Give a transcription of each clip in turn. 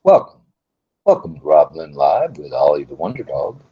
Welcome. Welcome to RobLynn Live with Ollie the Wonder Dog.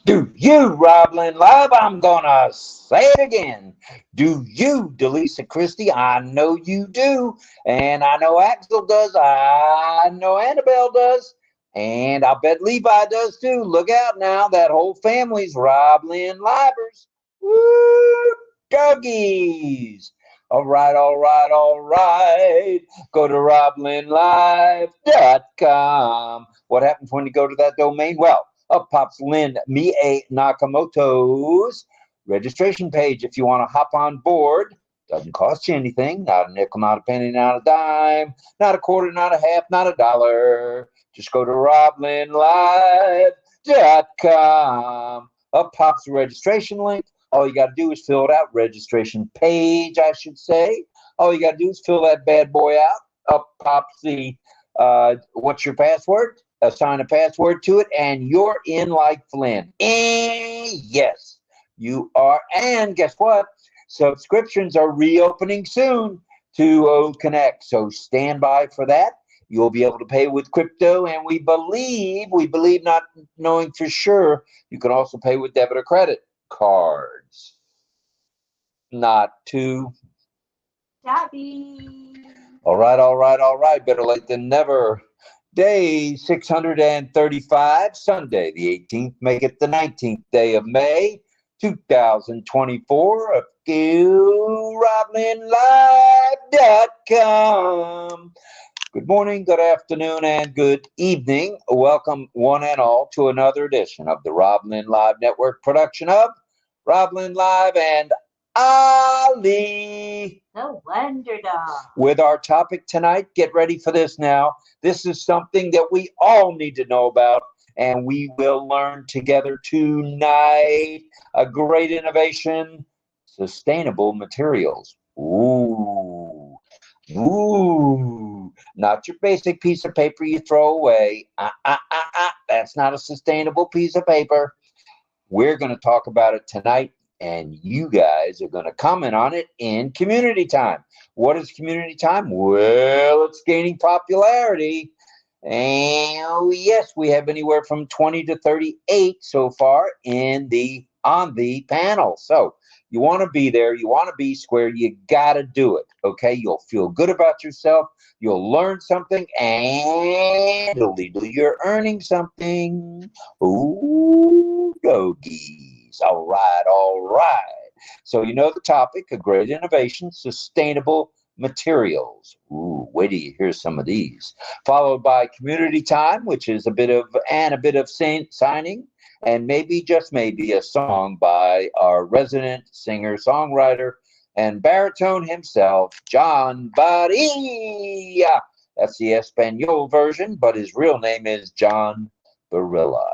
Do you, RobLynn Live? I'm gonna say it again. Do you, Delisa Christie? I know you do. And I know Axel does. I know Annabelle does. And I bet Levi does too. Look out now. That whole family's RobLynn Livers. Woo! Doggies. All right, all right, all right. Go to roblynnlive.com. What happens when you go to that domain? Well, up pops Lynn Nakamoto's registration page. If you want to hop on board, doesn't cost you anything. Not a nickel, not a penny, not a dime, not a quarter, not a half, not a dollar. Just go to roblynnlive.com. Up pops the registration link. All you got to do is fill it out. Registration page, I should say. All you got to do is fill that bad boy out. Up pops the, what's your password? Assign a password to it, and you're in like Flynn. Yes, you are. And guess what? Subscriptions are reopening soon to OConnect. So stand by for that. You'll be able to pay with crypto, and we believe, not knowing for sure, you can also pay with debit or credit cards. Not too shabby. All right, all right, all right. Better late than never. Day 635, Sunday the 18th. Make it the 19th day of May, 2024. Of RobLynnLive.com. Good morning, good afternoon, and good evening. Welcome, one and all, to another edition of the RobLynn Live Network production of RobLynn Live and Ollie the Wonder Dog. With our topic tonight, get ready for this now. This is something that we all need to know about, and we will learn together tonight. A great innovation, sustainable materials. Ooh. Ooh, not your basic piece of paper you throw away. That's not a sustainable piece of paper. We're going to talk about it tonight, and you guys are going to comment on it in community time. What is community time? Well, it's gaining popularity. And yes, we have anywhere from 20 to 38 so far on the panel. So you want to be there. You want to be square. You got to do it. Okay. You'll feel good about yourself. You'll learn something, and you're earning something. Ooh, doggies. All right. All right. So you know the topic, a great innovation, sustainable materials. Ooh, wait till you hear some of these. Followed by community time, which is a bit of signing, and maybe, just maybe, a song by our resident singer-songwriter and baritone himself, John Barilla. That's the Espanol version, but his real name is John Barilla.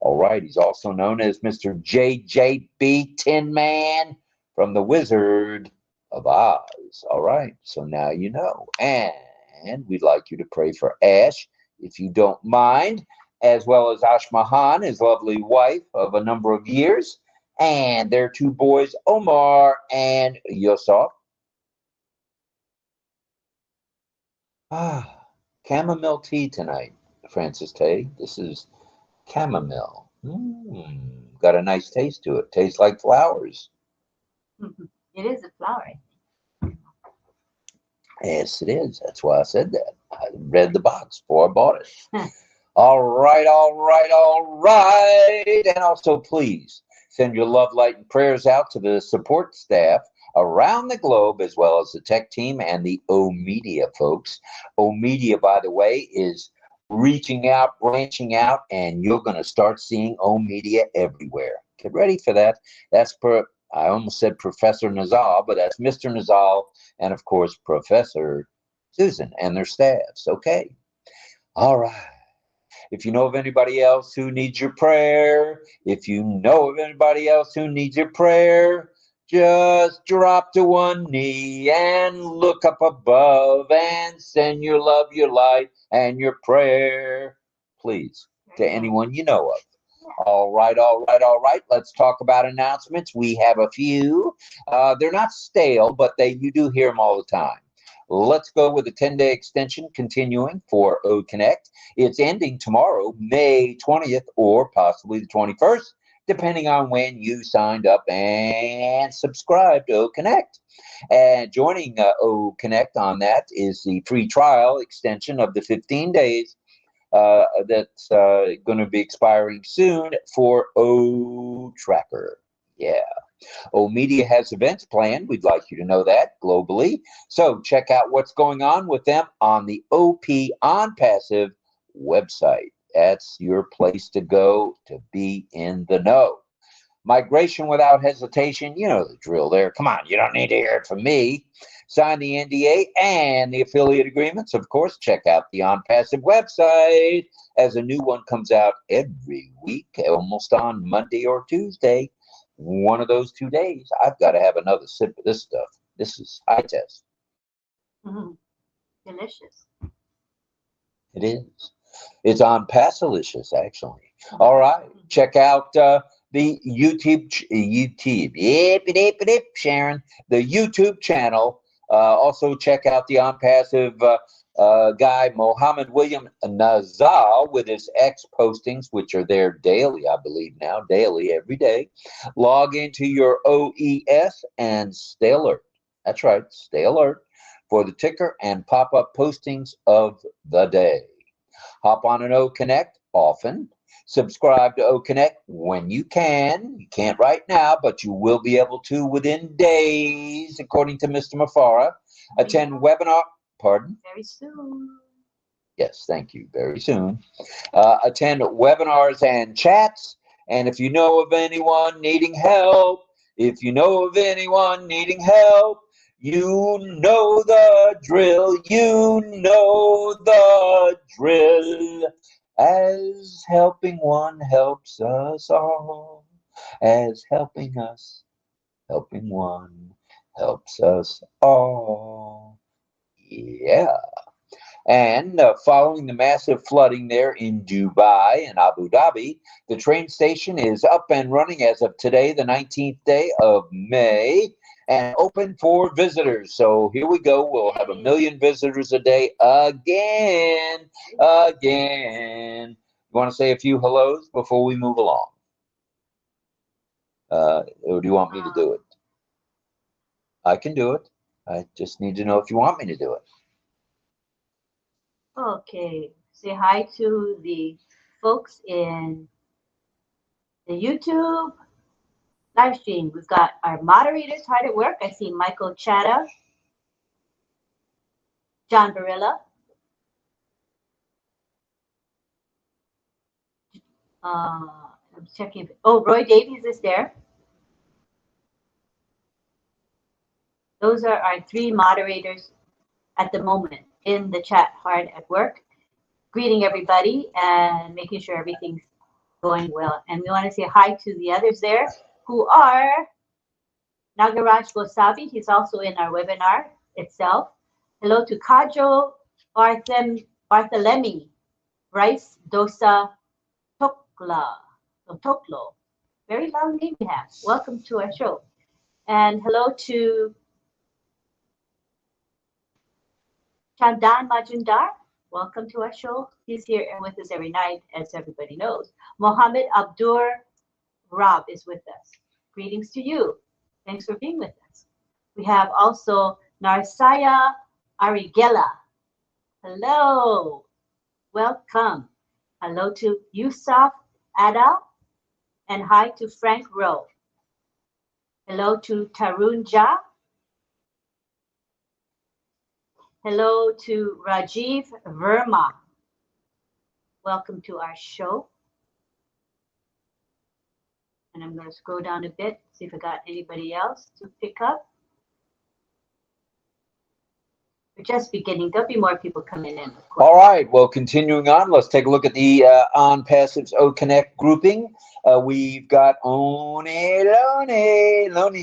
All right, he's also known as Mr. JJB Tin Man from The Wizard of Oz. All right, so now you know. And we'd like you to pray for Ash, if you don't mind, as well as Ash Mahan, his lovely wife of a number of years, and their two boys, Omar and Yosef. Chamomile tea tonight, Francis Tay. This is chamomile. Got a nice taste to it. Tastes like flowers. It is a flower. Yes, it is. That's why I said that. I read the box before I bought it. All right, all right, all right. And also, please send your love, light, and prayers out to the support staff around the globe, as well as the tech team and the O Media folks. O Media, by the way, is reaching out, branching out, and you're going to start seeing O Media everywhere. Get ready for that. That's I almost said Professor Nazal, but that's Mr. Nazal and, of course, Professor Susan and their staffs. Okay. All right. If you know of anybody else who needs your prayer, just drop to one knee and look up above and send your love, your light, and your prayer, please, to anyone you know of. All right, all right, all right. Let's talk about announcements. We have a few. They're not stale, but you do hear them all the time. Let's go with a 10-day extension continuing for OConnect. It's ending tomorrow, May 20th, or possibly the 21st, depending on when you signed up and subscribed to OConnect. And joining OConnect on that is the free trial extension of the 15 days that's going to be expiring soon for O-Tracker. Yeah. Media has events planned. We'd like you to know that globally. So check out what's going on with them on the ONPASSIVE website. That's your place to go to be in the know. Migration without hesitation. You know the drill there. Come on, you don't need to hear it from me. Sign the NDA and the affiliate agreements. Of course, check out the ONPASSIVE website as a new one comes out every week, almost on Monday or Tuesday. One of those 2 days, I've got to have another sip of this stuff. This is high test. Delicious. It is. It's on Passalicious, actually. All right. Check out the YouTube, Sharon, the YouTube channel. Also check out the ONPASSIVE guy, Mohammed William Nazal, with his X postings, which are there daily, I believe now, daily, every day. Log into your OES and stay alert. That's right, stay alert for the ticker and pop-up postings of the day. Hop on an OConnect often. Subscribe to OConnect when you can. You can't right now, but you will be able to within days, according to Mr. Mafara. Attend webinar. Pardon? Very soon. Yes, thank you. Very soon. Attend webinars and chats. And if you know of anyone needing help, you know the drill. You know the drill. As helping one helps us all. As helping one helps us all. Yeah. And following the massive flooding there in Dubai and Abu Dhabi, the train station is up and running as of today, the 19th day of May, and open for visitors. So here we go. We'll have 1 million visitors a day again. You want to say a few hellos before we move along? Or do you want me to do it? I can do it. I just need to know if you want me to do it. Okay. Say hi to the folks in the YouTube live stream. We've got our moderators hard at work. I see Michael Chatta, John Barilla, I'm checking. Oh, Roy Davies is there. Those are our 3 moderators at the moment in the chat, hard at work, greeting everybody and making sure everything's going well. And we want to say hi to the others there who are Nagaraj Gosavi. He's also in our webinar itself. Hello to Kajo Barthelemy, Bryce Dosa Toklo. Very long name you have. Welcome to our show. And hello to Chandan Majumdar. Welcome to our show. He's here with us every night, as everybody knows. Mohammed Abdur Rab is with us. Greetings to you. Thanks for being with us. We have also Narsaya Arigela. Hello. Welcome. Hello to Yusuf Adal. And hi to Frank Rowe. Hello to Tarun Jha. Hello to Rajiv Verma. Welcome to our show. And I'm going to scroll down a bit, see if I got anybody else to pick up. We're just beginning. There'll be more people coming in. All right. Well, continuing on, let's take a look at the ONPASSIVE's OConnect grouping. We've got Loney's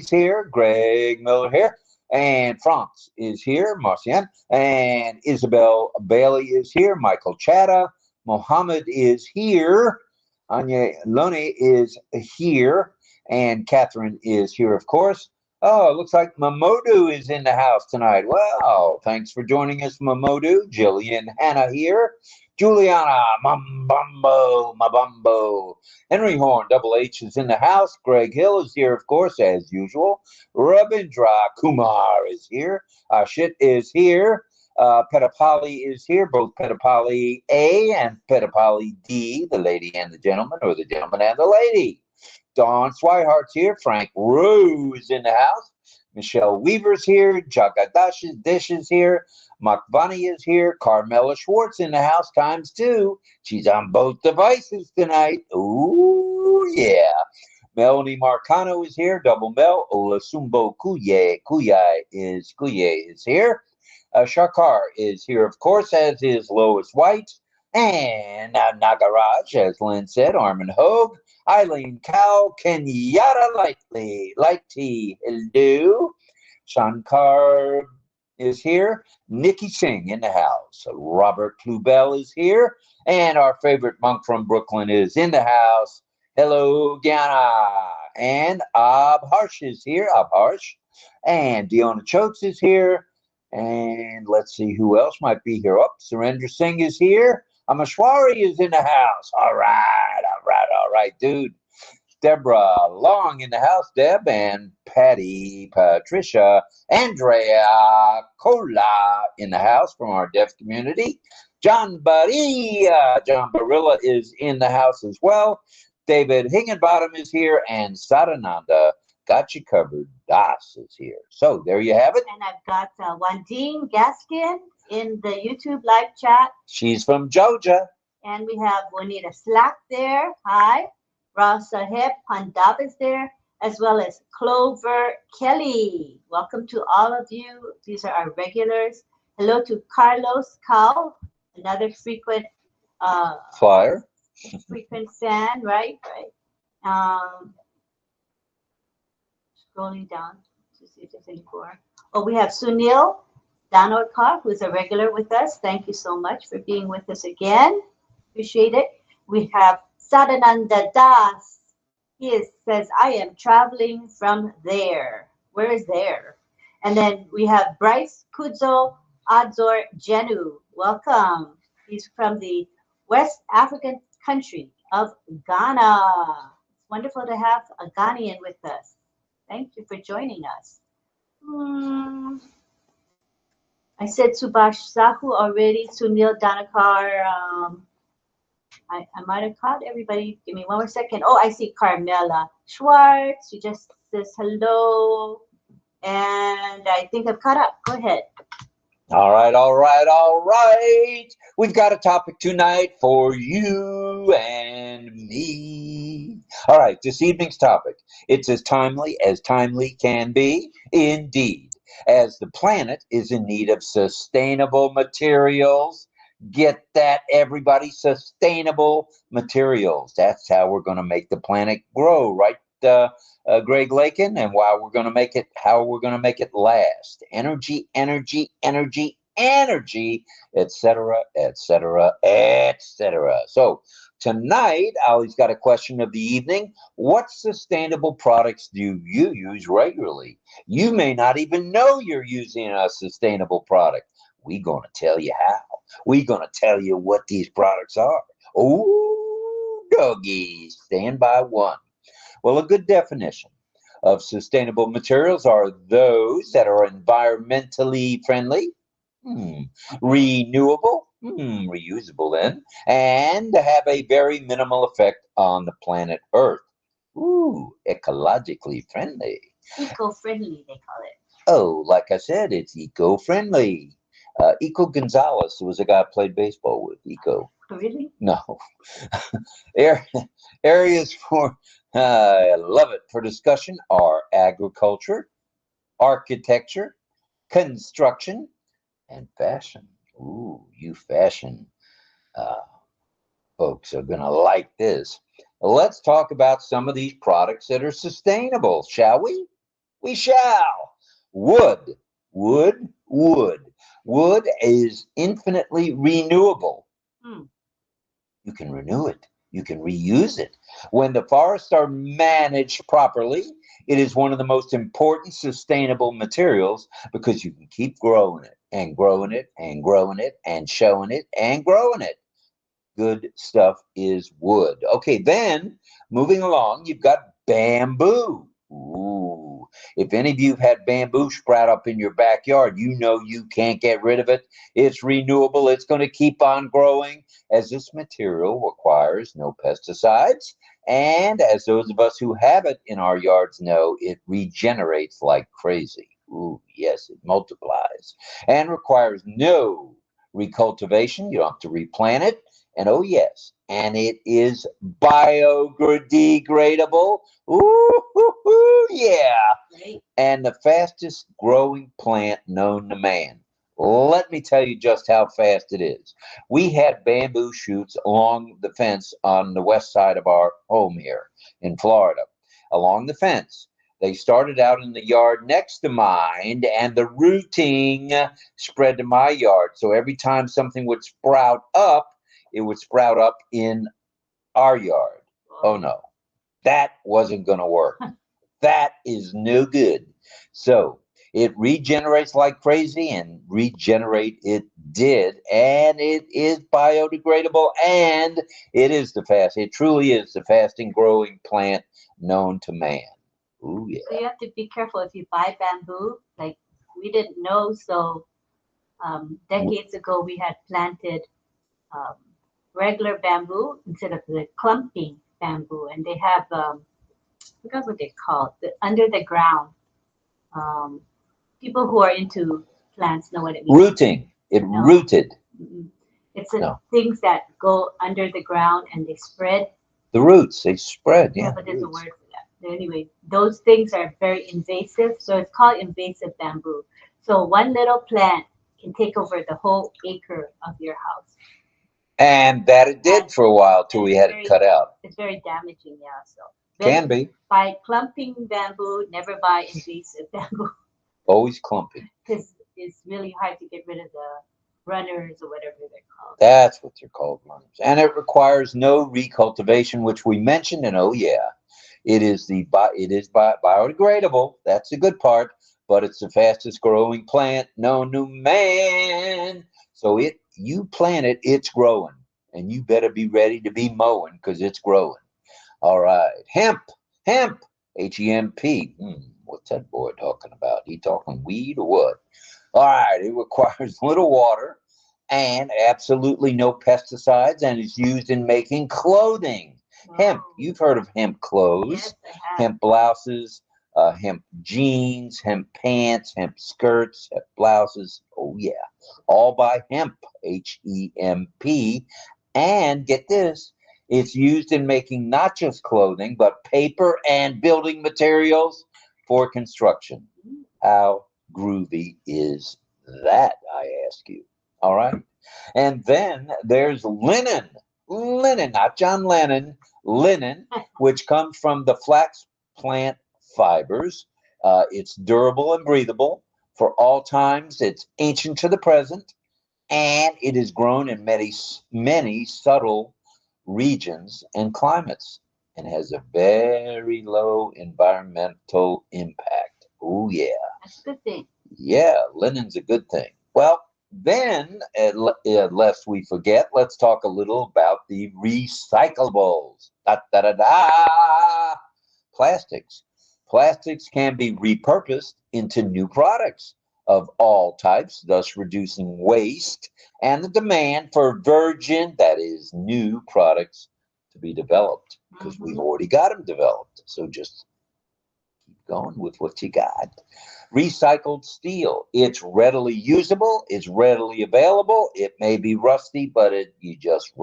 here, Greg Miller here, and France is here, Marcian, and Isabel Bailey is here, Michael Chatta, Mohammed is here, Anya Loney is here, and Catherine is here, of course. Oh, it looks like Mamodu is in the house tonight. Well, thanks for joining us, Mamodu. Jillian Hannah here. Juliana Mambumbo, Mabumbo. Henry Horn, Double H is in the house. Greg Hill is here, of course, as usual. Rabindra Kumar is here. Ashit is here. Petapali is here. Both Petapali A and Petapali D, the lady and the gentleman, or the gentleman and the lady. Don Swihart's here. Frank Rue is in the house. Michelle Weaver's here. Jagadash Dish is here. Makvani is here. Carmela Schwartz in the house times two. She's on both devices tonight. Ooh, yeah. Melanie Marcano is here. Double Mel. Olasumbo Kuye is here. Shakar is here, of course, as is Lois White. And Nagaraj, as Lynn said, Armin Hogue. Eileen Cow, Kenyatta Lighty, hello. Shankar is here. Nikki Singh in the house. Robert Plubel is here. And our favorite monk from Brooklyn is in the house. Hello, Gyana. And Abharsh is here. Abharsh. And Deona Chokes is here. And let's see who else might be here. Oh, Surendra Singh is here. Amashwari is in the house. All right, dude. Deborah Long in the house, Deb, and Patty, Patricia, Andrea Cola in the house from our deaf community. John Barilla is in the house as well. David Higginbottom is here, and Sadananda Got You Covered Das is here. So there you have it. And I've got Wandine Gaskin in the YouTube live chat. She's from Georgia. And we have Juanita Slack there. Hi. Sahib Pandab is there, as well as Clover Kelly. Welcome to all of you. These are our regulars. Hello to Carlos Cow, another frequent flyer. Frequent fan, right? Scrolling down to see if there's any more. Oh, we have Sunil Danodkar, who's a regular with us. Thank you so much for being with us again. Appreciate it. We have Sadananda Das. He says, I am traveling from there. Where is there? And then we have Bryce Kudzo Adzor Jenu. Welcome. He's from the West African country of Ghana. It's wonderful to have a Ghanaian with us. Thank you for joining us. I said Subhash Sahu already, Sunil Danakar. I might have caught everybody. Give me one more second. Oh, I see Carmela Schwartz. She just says hello. And I think I've caught up. Go ahead. All right. We've got a topic tonight for you and me. All right, this evening's topic. It's as timely can be, indeed, as the planet is in need of sustainable materials. Get that, everybody, sustainable materials. That's how we're going to make the planet grow, right, Greg Lakin? And how we're going to make it last. Energy, etc. So tonight, Ali's got a question of the evening. What sustainable products do you use regularly? You may not even know you're using a sustainable product. We're going to tell you how. We're going to tell you what these products are. Oh, doggy, stand by one. Well, a good definition of sustainable materials are those that are environmentally friendly, renewable, reusable then, and have a very minimal effect on the planet Earth. Ooh, ecologically friendly. Eco-friendly, they call it. Oh, like I said, it's eco-friendly. Eco Gonzalez was a guy I played baseball with. Eco. Really? No. Areas for, I love it, for discussion are agriculture, architecture, construction, and fashion. Ooh, you fashion folks are going to like this. Let's talk about some of these products that are sustainable, shall we? We shall. Wood. Wood is infinitely renewable. You can renew it. You can reuse it. When the forests are managed properly, It is one of the most important sustainable materials because you can keep growing it and growing it and growing it and showing it and growing it. Good stuff is wood. Okay, then moving along, you've got bamboo. Ooh, if any of you have had bamboo sprout up in your backyard, you know you can't get rid of it. It's renewable. It's going to keep on growing as this material requires no pesticides. And as those of us who have it in our yards know, it regenerates like crazy. Ooh, yes, it multiplies and requires no recultivation. You don't have to replant it. And oh yes, and it is biodegradable. Ooh, yeah. Right. And the fastest growing plant known to man. Let me tell you just how fast it is. We had bamboo shoots along the fence on the west side of our home here in Florida. Along the fence. They started out in the yard next to mine, and the rooting spread to my yard. So every time something would sprout up, it would sprout up in our yard. Oh no, that wasn't going to work. That is no good. So it regenerates like crazy, and regenerate it did, and it is biodegradable, and it truly is the fastest growing plant known to man. Ooh, yeah. So you have to be careful if you buy bamboo. Like we didn't know, so decades ago we had planted um, regular bamboo instead of the clumping bamboo, and they have I forgot what they call it, under the ground. Um, People who are into plants know what it means. Rooting. It No. rooted. Mm-mm. It's No. things that go under the ground and they spread. The roots, they spread. Yeah, Yeah, but there's a roots. word for that. Anyway, those things are very invasive, so it's called invasive bamboo. So one little plant can take over the whole acre of your house. And that it did And for a while till we had it cut out. It's very damaging, yeah. So Can be. buy clumping bamboo, never buy invasive bamboo Always clumping. because it's really hard to get rid of the runners or whatever they're called. That's what they're called, runners. And it requires no recultivation, which we mentioned. And oh yeah, it is biodegradable. That's the good part. But it's the fastest growing plant known to man. So you plant it, it's growing, and you better be ready to be mowing because it's growing. All right, hemp, HEMP. What's that boy talking about? He talking weed or what? All right, it requires little water and absolutely no pesticides, and is used in making clothing. Hemp, Wow. you've heard of hemp clothes, Yes, I have. hemp blouses, hemp jeans, hemp pants, hemp skirts, hemp blouses. Oh yeah, all by hemp, HEMP. And get this, it's used in making not just clothing, but paper and building materials for construction. How groovy is that, I ask you? All right. And then there's linen. Linen, not John Lennon, linen, which comes from the flax plant fibers. It's durable and breathable for all times. It's ancient to the present, and it is grown in many subtle regions and climates, and has a very low environmental impact. Oh yeah. That's a good thing. Yeah, linen's a good thing. Well, then, lest we forget, let's talk a little about the recyclables. Da, da, da, da. Plastics. Plastics can be repurposed into new products of all types, thus reducing waste and the demand for virgin, that is, new products to be developed, because we've already got them developed. So just keep going with what you got. Recycled steel. It's readily usable. It's readily available. It may be rusty, but you just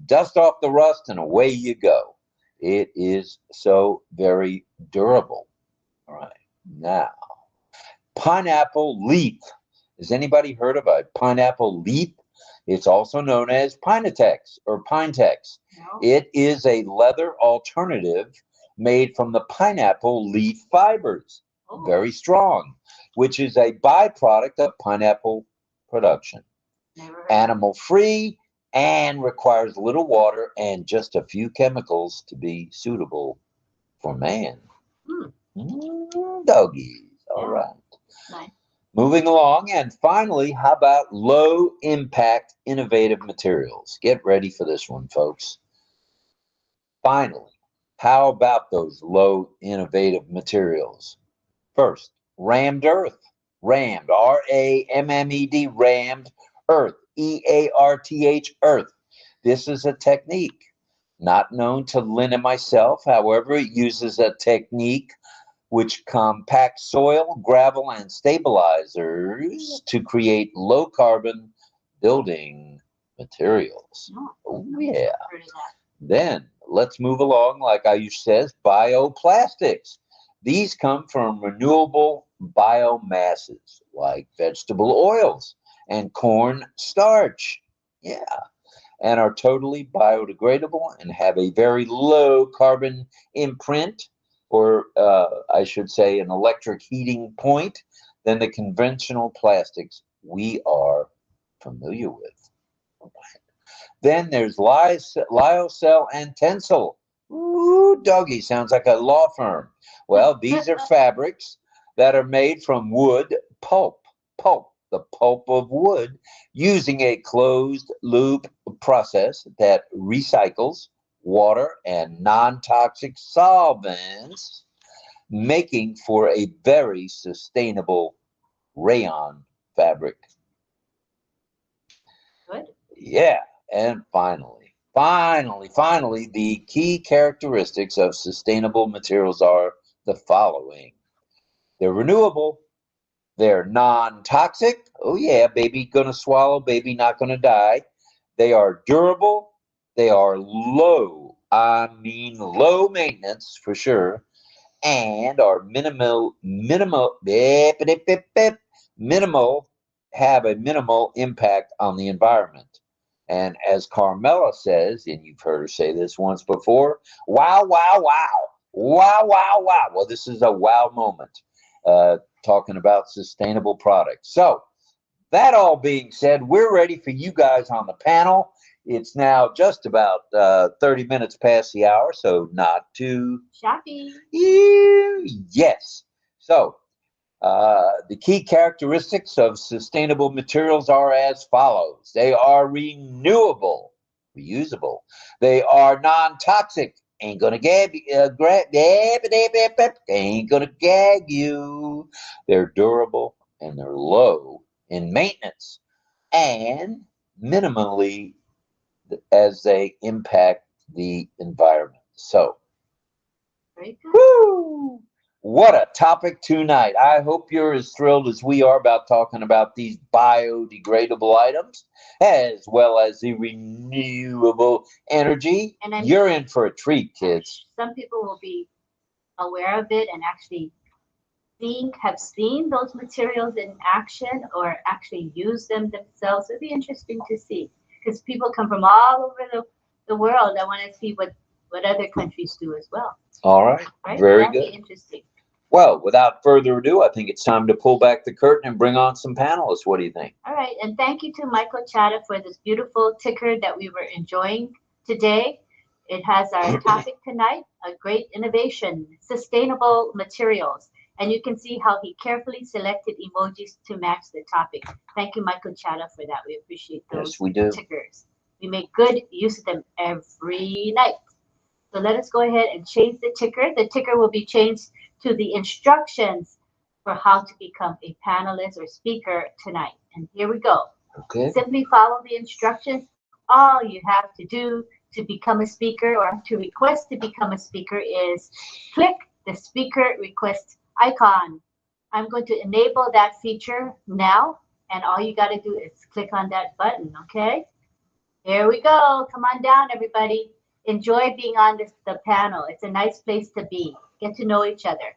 dust off the rust and away you go. It is so very durable. All right. Now, pineapple leaf. Has anybody heard of a pineapple leaf? It's also known as Pinatex or Pinetex. No. It is a leather alternative made from the pineapple leaf fibers. Oh. Very strong, which is a byproduct of pineapple production. Animal free and requires little water and just a few chemicals to be suitable for man. Doggies. All Yeah. right. Nice. Moving along, and finally, how about low impact innovative materials? Get ready for this one, folks. Finally, how about those low innovative materials? First, rammed earth. Rammed, R-A-M-M-E-D, rammed earth, E-A-R-T-H, earth. This is a technique not known to Lynn and myself. However, it uses a technique which compacts soil, gravel, and stabilizers to create low carbon building materials. Oh, yeah. Then let's move along, like Ayush says, bioplastics. These come from renewable biomasses like vegetable oils and corn starch. Yeah. And are totally biodegradable and have a very low carbon imprint, or I should say, an electric heating point, than the conventional plastics we are familiar with. Then there's lyocell and tencel. Ooh, doggy, sounds like a law firm. Well, these are fabrics that are made from wood pulp. The pulp of wood, using a closed loop process that recycles water and non-toxic solvents, making for a very sustainable rayon fabric. Good. Yeah, and finally, the key characteristics of sustainable materials are the following. They're renewable, they're non-toxic. Oh yeah, baby gonna swallow, baby not gonna die. They are durable, they are low, I mean low maintenance for sure, and are minimal, have a minimal impact on the environment. And as Carmela says, and you've heard her say this once before, wow, wow, wow, wow, wow, wow. Well, this is a wow moment, talking about sustainable products. So, that all being said, we're ready for you guys on the panel. It's now just about 30 minutes past the hour, so not too shabby. Yes. So, the key characteristics of sustainable materials are as follows. They are renewable, reusable. They are non-toxic. Ain't gonna ain't gonna gag you. They're durable and they're low in maintenance and minimally as they impact the environment. So, woo! What a topic tonight. I hope you're as thrilled as we are about talking about these biodegradable items as well as the renewable energy. And you're in for a treat, kids. Some people will be aware of it and actually have seen those materials in action or actually use them themselves. It'd be interesting to see because people come from all over the world. I want to see what other countries do as well. All right. Very good. That'd be interesting. Well, without further ado, I think it's time to pull back the curtain and bring on some panelists. What do you think? All right. And thank you to Michael Chata for this beautiful ticker that we were enjoying today. It has our topic tonight, a great innovation, sustainable materials. And you can see how he carefully selected emojis to match the topic. Thank you, Michael Chata, for that. We appreciate those tickers. We make good use of them every night. So let us go ahead and change the ticker. The ticker will be changed to the instructions for how to become a panelist or speaker tonight. And here we go. Okay. Simply follow the instructions. All you have to do to become a speaker or to request to become a speaker is click the speaker request icon. I'm going to enable that feature now, and all you got to do is click on that button, okay? Here we go. Come on down, everybody. Enjoy being on the panel. It's a nice place to be. Get to know each other.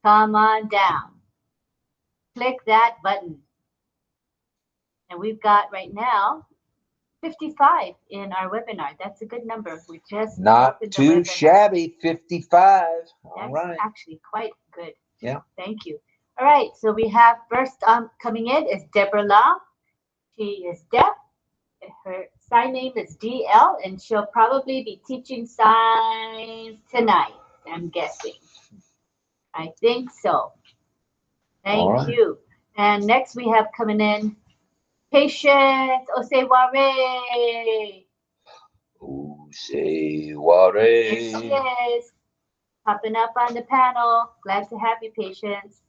Come on down. Click that button. And we've got right now 55 in our webinar. That's a good number. We just not too shabby. 55. All right. That's actually quite good. Yeah. Thank you. All right. So we have first coming in is Deborah Lam. She is deaf. Her sign name is DL, and she'll probably be teaching signs tonight, I'm guessing. I think so. Thank All right. you. And next we have coming in, Patience Oseware. Oseware. Here she is, popping up on the panel. Glad to have you, Patience.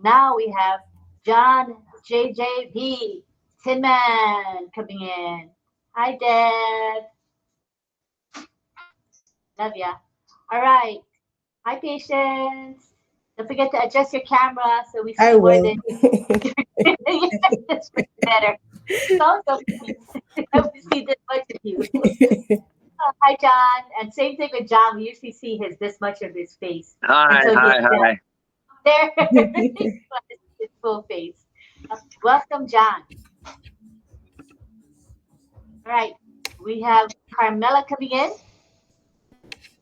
Now we have John JJV Tin Man coming in. Hi, Dad. Love ya. All right. Hi, Patience. Don't forget to adjust your camera so we see I more will. than that's better. So we see this much of you. Hi, John. And same thing with John. We usually see this much of his face. Hi, Until hi, he's hi. there. His full face. Welcome, John. All right. We have Carmela coming in.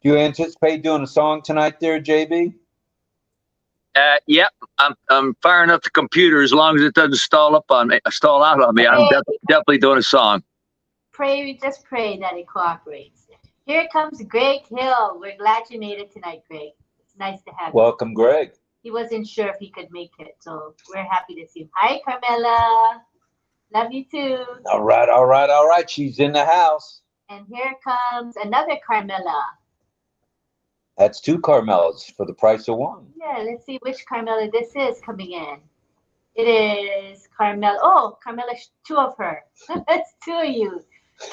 Do you anticipate doing a song tonight there, JB? Yep, I'm firing up the computer as long as it doesn't stall out on me. I'm definitely doing a song. Just pray that it cooperates. Here comes Greg Hill. We're glad you made it tonight, Greg. It's nice to have you. Welcome, Greg. He wasn't sure if he could make it, so we're happy to see him. Hi, Carmela. Love you too. All right, all right, all right. She's in the house. And here comes another Carmela. That's two Carmelas for the price of one. Yeah, let's see which Carmela this is coming in. It is Carmela. Oh, Carmela, two of her. That's two of you.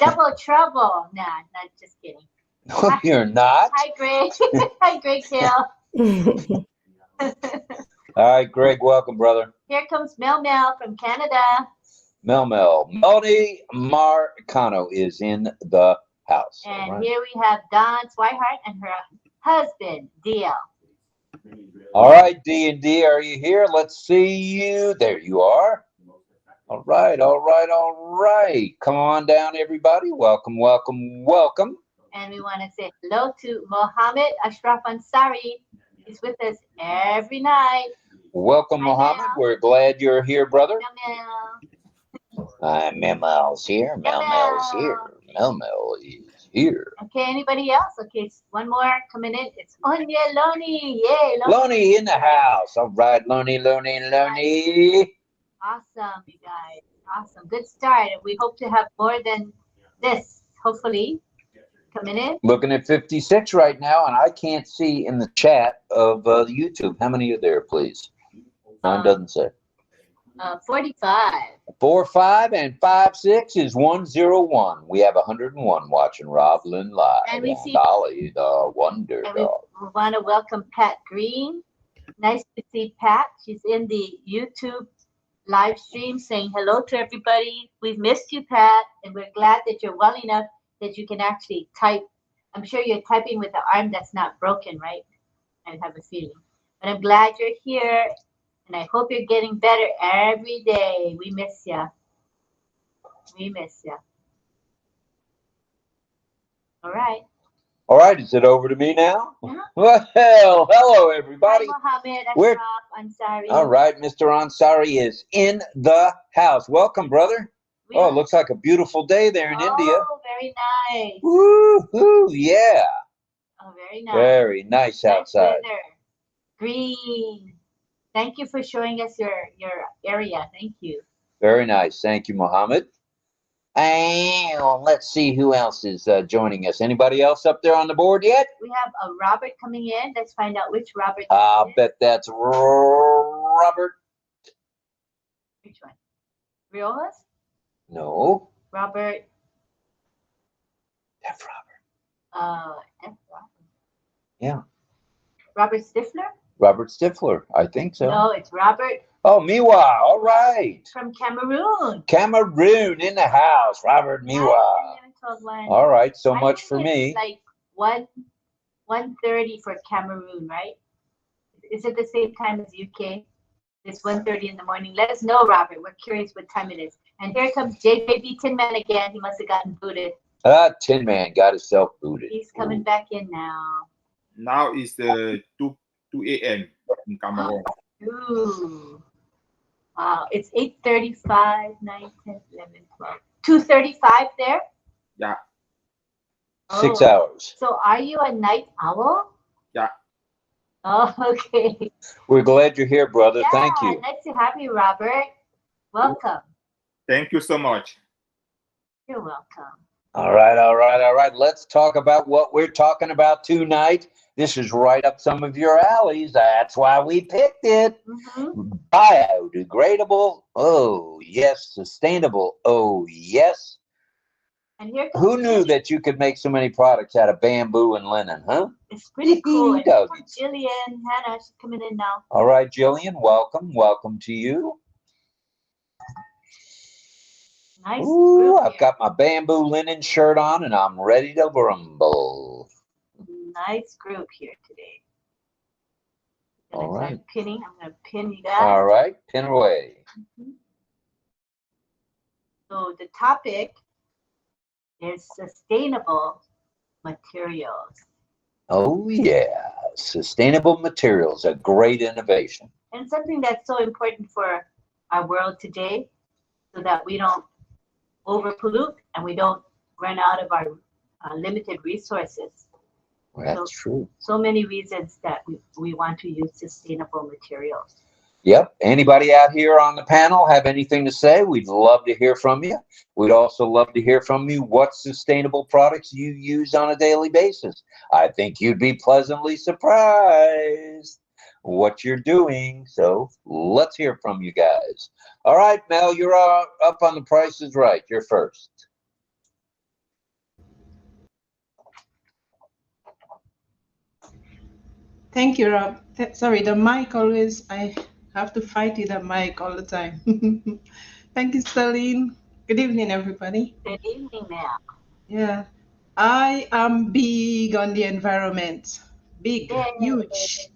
Double trouble. Nah, not just kidding. No, you're not. Hi, Greg. Hi, Greg Hill. All right, Greg, welcome, brother. Here comes Mel Mel from Canada. Melody Marcano is in the house. And here we have Dawn Swihart and her husband, DL. All right, D&D, are you here? Let's see you. There you are. All right, all right, all right. Come on down, everybody. Welcome, welcome, welcome. And we want to say hello to Mohammed Ashraf Ansari. He's with us every night. Welcome, Hi, Mohammed. Mel. We're glad you're here, brother. Mel. Mel's here. Mel's here. Mel is here. Okay, anybody else? Okay, one more coming in. It's Onya Loni. Yay, Loney in the house. All right, Loney. Awesome, you guys. Awesome. Good start. We hope to have more than this, hopefully, coming in. Looking at 56 right now, and I can't see in the chat of the YouTube. How many are there, please? Mine doesn't say. 45. 4, 5, and 5, 6 is 101. We have 101 watching RobLynn live. And we see Dolly, the Wonder and we Dog. want to welcome Pat Green. Nice to see Pat. She's in the YouTube live stream saying hello to everybody. We've missed you, Pat, and we're glad that you're well enough that you can actually type. I'm sure you're typing with the arm that's not broken, right? I have a feeling. But I'm glad you're here, and I hope you're getting better every day. We miss you. We miss you. All right. All right, is it over to me now? Yeah. Well, hello, everybody. Hi, Mohammed We're- Ashraf Ansari. All right, Mr. Ansari is in the house. Welcome, brother. Oh, it looks like a beautiful day there in India. Oh, very nice. Woo-hoo, yeah. Oh, very nice. Very nice outside. Weather. Green. Thank you for showing us your area. Thank you. Very nice. Thank you, Mohammed. And let's see who else is joining us. Anybody else up there on the board yet? We have a Robert coming in. Let's find out which Robert. I'll it is. bet that's Robert. Which one? Riojas? No. Robert. F. Robert. F. Robert. Yeah. Robert Stifler? Robert Stifler. I think so. No, it's Robert Oh, Miwa. All right. from Cameroon. Cameroon in the house. Robert Miwa. All right. So much for me. It's like 1:30 for Cameroon, right? Is it the same time as UK? It's 1:30 in the morning. Let us know, Robert. We're curious what time it is. And here comes JJB Tin Man again. He must have gotten booted. Tin Man got himself booted. He's coming back in now. Now it's 2 a.m. in Cameroon. Ooh. Wow. It's 8:35, 9, 10, 11, 12. 2:35 there? Yeah. 6 Oh. hours. So are you a night owl? Yeah. Oh, okay. We're glad you're here, brother. Thank Yeah, you. nice to have you, Robert. Welcome. Thank you so much. You're welcome. All right, all right, all right. Let's talk about what we're talking about tonight. This is right up some of your alleys. That's why we picked it. Biodegradable. Oh, yes. Sustainable. Oh, yes. And here comes Who knew that you could make so many products out of bamboo and linen, huh? It's pretty cool. And here comes Doggies. Jillian, Hannah, she's coming in now. All right, Jillian, welcome. Welcome to you. Nice Ooh, group I've here. got my bamboo linen shirt on and I'm ready to rumble. Nice group here today. All Gonna start right. pinning. I'm gonna pin you guys. All right, pin away. So the topic is sustainable materials. Oh, yeah. Sustainable materials, a great innovation. And something that's so important for our world today so that we don't overpollute and we don't run out of our limited resources. That's true. So many reasons that we want to use sustainable materials. Yep. Anybody out here on the panel have anything to say? We'd love to hear from you. We'd also love to hear from you what sustainable products you use on a daily basis. I think you'd be pleasantly surprised what you're doing. So let's hear from you guys. All right, Mel, you're up on The Price is Right. You're first. Thank you, Rob. Sorry, the mic always, I have to fight with the mic all the time. Thank you, Sterling. Good evening, everybody. Good evening, ma'am. Yeah, I am big on the environment. Big, Yay. huge.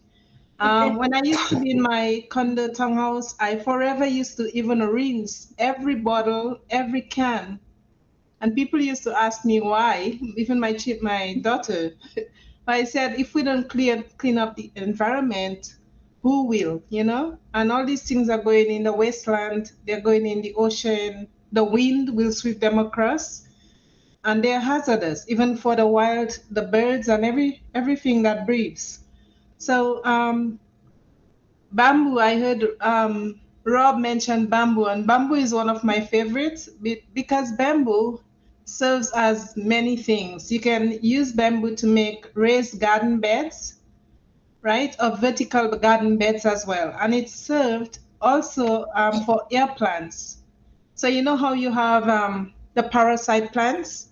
When I used to be in my condo townhouse, I forever used to even rinse every bottle, every can. And people used to ask me why, even my daughter. I said, if we don't clean up the environment, who will, you know? And all these things are going in the wasteland, they're going in the ocean, the wind will sweep them across, and they're hazardous, even for the wild, the birds and everything that breathes. So bamboo, I heard Rob mention bamboo, and bamboo is one of my favorites because bamboo serves as many things. You can use bamboo to make raised garden beds, right? Or vertical garden beds as well. And it's served also for air plants. So you know how you have the parasite plants?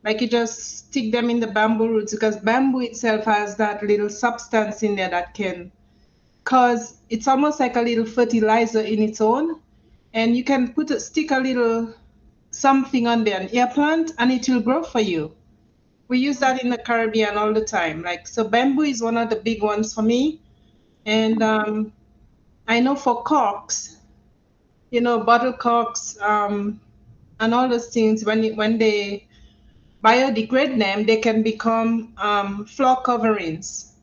Like you just stick them in the bamboo roots because bamboo itself has that little substance in there that can cause, it's almost like a little fertilizer in its own. And you can stick a little something on there, an air plant, and it will grow for you. We use that in the Caribbean all the time. Like, so bamboo is one of the big ones for me. And I know for corks, you know, bottle corks, and all those things, when they biodegrade them, they can become floor coverings.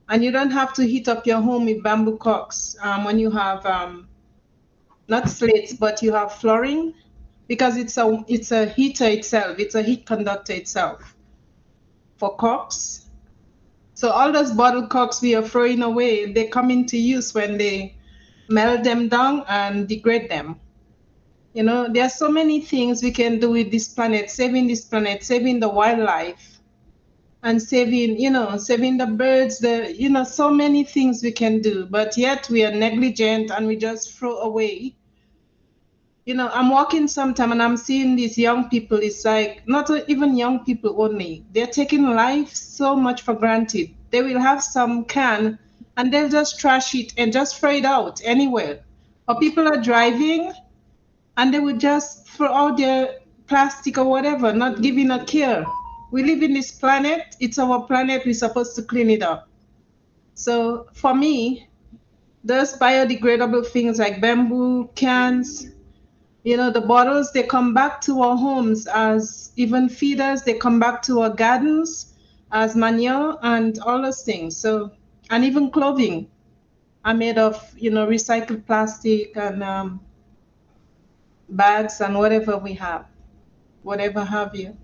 And you don't have to heat up your home with bamboo corks when you have not slates, but you have flooring, because it's a heater itself. It's a heat conductor itself for corks. So all those bottle corks we are throwing away, they come into use when they melt them down and degrade them. You know, there are so many things we can do with this planet, saving the wildlife, and saving the birds, so many things we can do, but yet we are negligent and we just throw away. You know, I'm walking sometime and I'm seeing these young people. It's like not even young people only. They're taking life so much for granted. They will have some can and they'll just trash it and just throw it out anywhere. Or people are driving and they would just throw out their plastic or whatever, not giving a care. We live in this planet. It's our planet. We're supposed to clean it up. So for me, those biodegradable things like bamboo cans, you know, the bottles, they come back to our homes as even feeders, they come back to our gardens as manure and all those things. So, and even clothing are made of, recycled plastic and bags and whatever we have, whatever have you.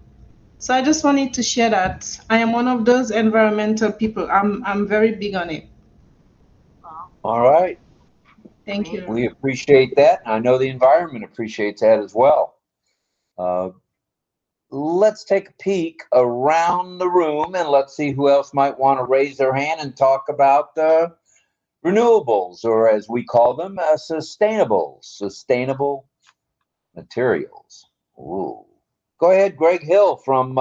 So I just wanted to share that I am one of those environmental people. I'm very big on it. Wow, All right. Thank great. you. We appreciate that. I know the environment appreciates that as well. Let's take a peek around the room and let's see who else might want to raise their hand and talk about renewables, or as we call them, sustainable materials. Ooh. Go ahead, Greg Hill from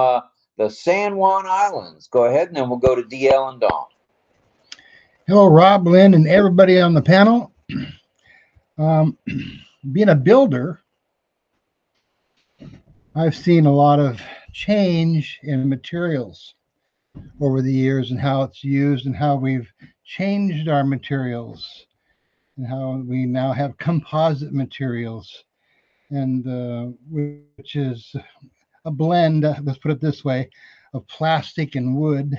the San Juan Islands. Go ahead, and then we'll go to DL and Dawn. Hello, Rob, Lynn, and everybody on the panel. Being a builder, I've seen a lot of change in materials over the years and how it's used and how we've changed our materials and how we now have composite materials, and which is a blend, let's put it this way, of plastic and wood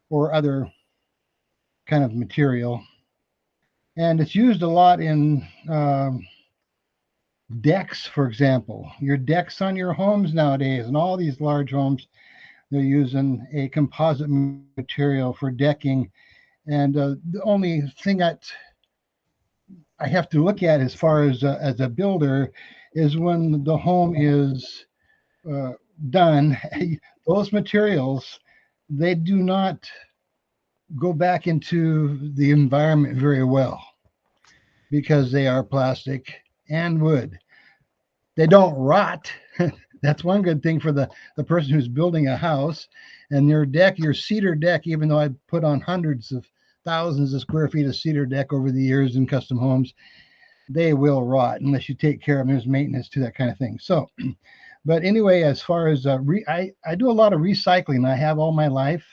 or other kind of material. And it's used a lot in decks, for example. Your decks on your homes nowadays, and all these large homes, they're using a composite material for decking. And the only thing that I have to look at as far as a builder is when the home is done, those materials, they do not go back into the environment very well because they are plastic and wood. They don't rot. That's one good thing for the person who's building a house. And your deck, your cedar deck, even though I put on hundreds of thousands of square feet of cedar deck over the years in custom homes, they will rot unless you take care of them. There's maintenance to that kind of thing. So, but anyway, as far as I do a lot of recycling. I have all my life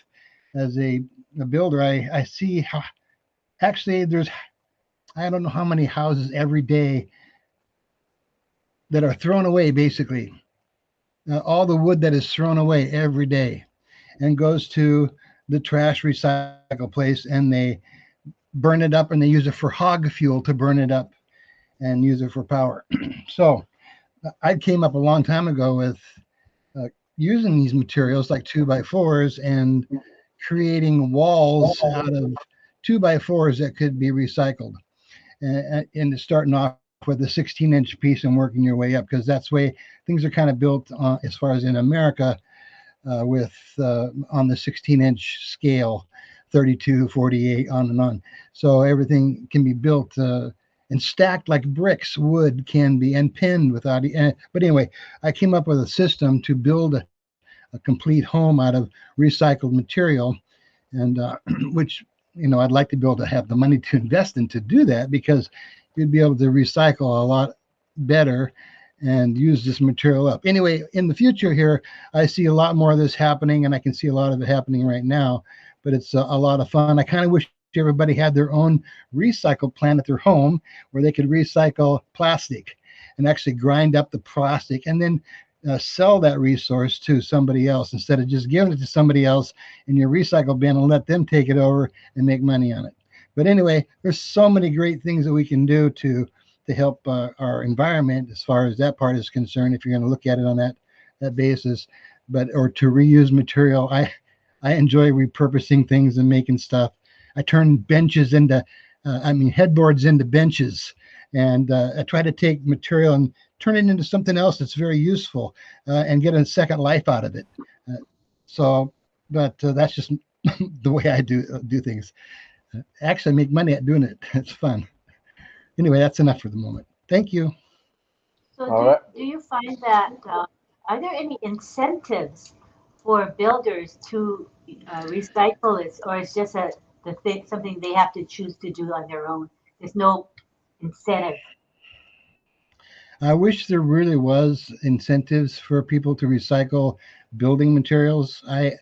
as a builder. I see how actually there's, I don't know how many houses every day that are thrown away, basically. All the wood that is thrown away every day and goes to the trash recycle place, and they burn it up and they use it for hog fuel to burn it up and use it for power. So I came up a long time ago with using these materials like 2x4s and creating walls out of 2x4s that could be recycled, and starting off with a 16-inch piece and working your way up, because that's the way things are kind of built as far as in America, with on the 16-inch scale, 32, 48, on and on. So everything can be built and stacked like bricks. Wood can be, and pinned without. But anyway, I came up with a system to build a complete home out of recycled material, and which, you know, I'd like to be able to have the money to invest in to do that, because you'd be able to recycle a lot better and use this material up. Anyway, in the future here, I see a lot more of this happening, and I can see a lot of it happening right now, but it's a lot of fun. I kind of wish everybody had their own recycle plant at their home where they could recycle plastic and actually grind up the plastic and then sell that resource to somebody else, instead of just giving it to somebody else in your recycle bin and let them take it over and make money on it. But anyway, there's so many great things that we can do to help our environment as far as that part is concerned, if you're going to look at it on that basis. But or to reuse material, I enjoy repurposing things and making stuff. I turn benches into headboards into benches, and I try to take material and turn it into something else that's very useful, and get a second life out of it. But that's just the way I do things. Actually, I make money at doing it. It's fun. Anyway, that's enough for the moment. Thank you. So do you find that, are there any incentives for builders to recycle it, or it's just something they have to choose to do on their own? There's no incentive. I wish there really was incentives for people to recycle building materials. I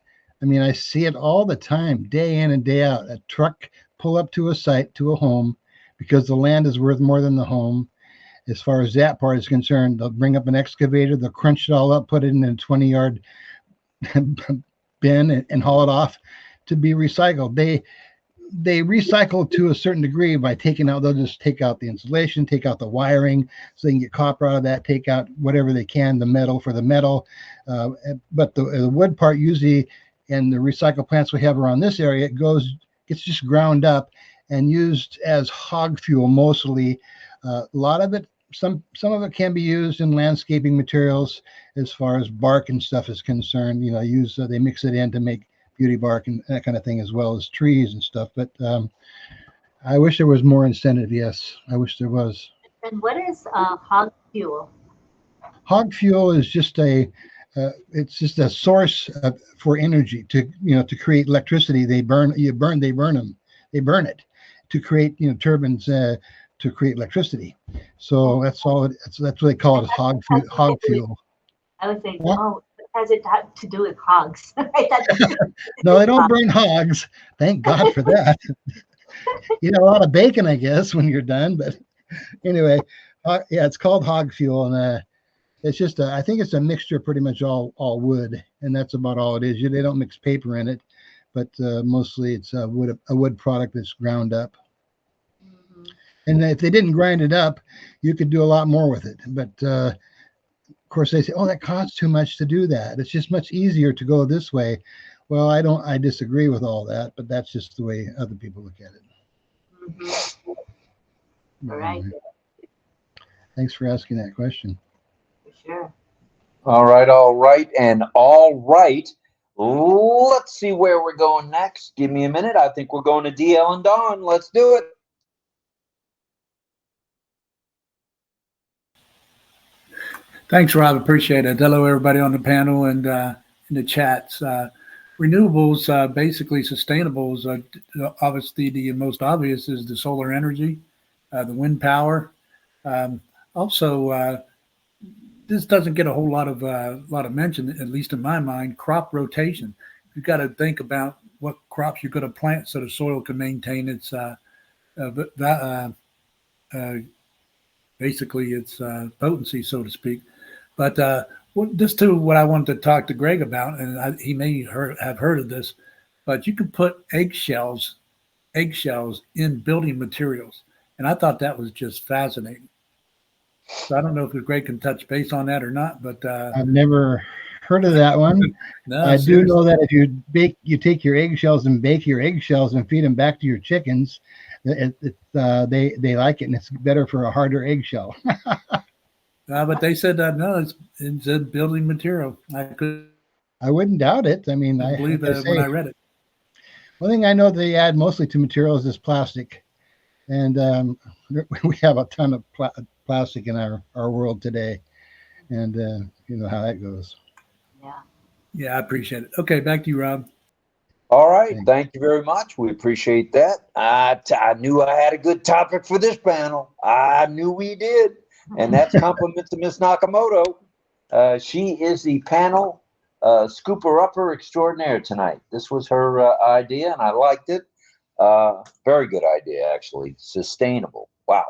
see it all the time, day in and day out. A truck pull up to a site, to a home, because the land is worth more than the home. As far as that part is concerned, they'll bring up an excavator, they'll crunch it all up, put it in a 20-yard bin and haul it off to be recycled. they recycle to a certain degree by taking out, they'll just take out the insulation, take out the wiring, so they can get copper out of that, take out whatever they can, the metal for the metal. But the wood part usually, in the recycle plants we have around this area, gets just ground up and used as hog fuel mostly. A lot of it, some of it can be used in landscaping materials as far as bark and stuff is concerned. You know, they mix it in to make beauty bark and that kind of thing, as well as trees and stuff. But I wish there was more incentive. Yes, I wish there was. And what is hog fuel? Hog fuel is just it's just a source for energy to create electricity. They burn it to create turbines to create electricity. So that's all. That's what they call it, hog fuel. I would say, oh, has it to do with hogs? No, they don't burn hogs. Thank God for that. You know, a lot of bacon, I guess, when you're done. But anyway, yeah, it's called hog fuel, and it's just I think it's a mixture, pretty much all wood, and that's about all it is. They don't mix paper in it, but mostly it's a wood product that's ground up. Mm-hmm. And if they didn't grind it up, you could do a lot more with it. But of course, they say, "Oh, that costs too much to do that. It's just much easier to go this way." Well, I disagree with all that, but that's just the way other people look at it. Mm-hmm. All right. Thanks for asking that question. For sure. All right. And all right. Let's see where we're going next. Give me a minute. I think we're going to DL and Dawn. Let's do it. Thanks, Rob. Appreciate it. Hello, everybody on the panel and in the chats. Renewables, basically sustainables, obviously the most obvious is the solar energy, the wind power. Also, this doesn't get a whole lot of mention, at least in my mind, crop rotation. You've got to think about what crops you're going to plant so the soil can maintain its basically its potency, so to speak. But just to what I wanted to talk to Greg about, and he may have heard of this, but you can put eggshells in building materials. And I thought that was just fascinating. So I don't know if Greg can touch base on that or not, but I've never heard of that one. No, I seriously. do know that if you take your eggshells and bake your eggshells and feed them back to your chickens, they like it, and it's better for a harder eggshell. But they said no, it's a building material. I wouldn't doubt it. I mean, I believe that when I read it. One thing I know they add mostly to materials is plastic, and we have a ton of plastic in our world today, and you know how that goes. Yeah, I appreciate it. Okay, back to you, Rob. All right, thank you very much. We appreciate that. I knew I had a good topic for this panel. I knew we did, and that's compliments to Miss Nakamoto. She is the panel scooper-upper extraordinaire tonight. This was her idea, and I liked it. Very good idea, actually. Sustainable. Wow.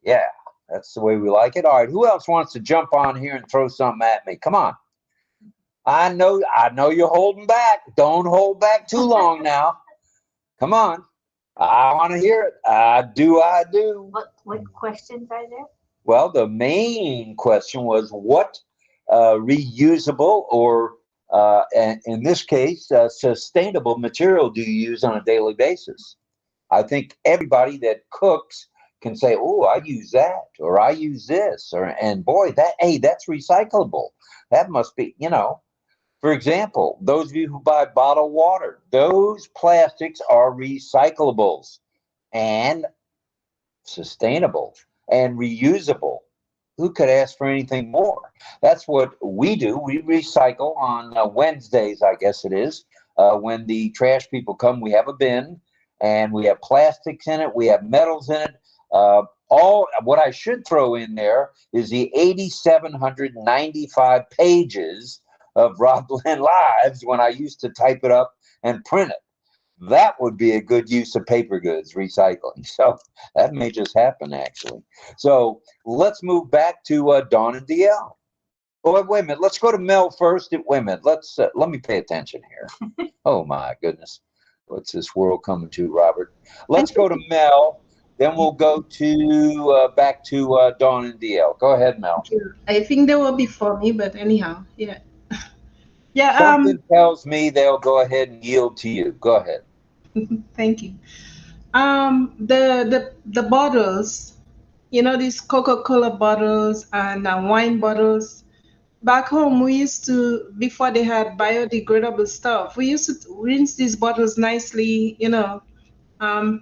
Yeah, that's the way we like it. All right, who else wants to jump on here and throw something at me? Come on. I know you're holding back. Don't hold back too long now. Come on. I want to hear it. I do. What questions are there? Well, the main question was what reusable or in this case, sustainable material do you use on a daily basis? I think everybody that cooks can say, oh, I use that, or I use this, and boy, that's recyclable. That must be, for example, those of you who buy bottled water, those plastics are recyclables and sustainable and reusable. Who could ask for anything more? That's what we do. We recycle on Wednesdays, I guess it is. When the trash people come, we have a bin, and we have plastics in it. We have metals in it. All what I should throw in there is the 8,795 pages of RobLynn Lives when I used to type it up and print it. That would be a good use of paper goods recycling. So that may just happen, actually. So let's move back to Dawn and DL. Oh, wait a minute. Let's go to Mel first. Wait a minute. Let me pay attention here. Oh, my goodness. What's this world coming to, Robert? Let's go to Mel. Then we'll go to back to Dawn and DL. Go ahead, Mel. I think they were before me, but anyhow, yeah. Yeah, Something tells me they'll go ahead and yield to you. Go ahead. thank you. The bottles, these Coca-Cola bottles and wine bottles. Back home, we used to, before they had biodegradable stuff, we used to rinse these bottles nicely,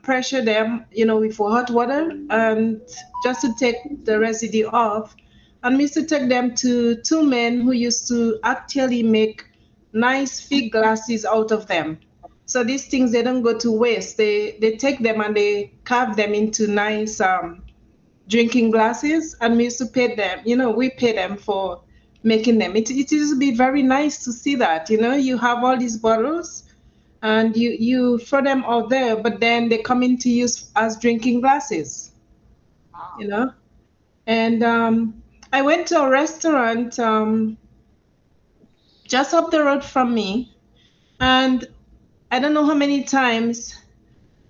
pressure them, with hot water and just to take the residue off. And we used to take them to two men who used to actually make nice fig glasses out of them. So these things, they don't go to waste. They take them and they carve them into nice drinking glasses, and we used to pay them, we pay them for making them. It used to be very nice to see that, you have all these bottles and you throw them out there, but then they come into use as drinking glasses, And I went to a restaurant just up the road from me, and I don't know how many times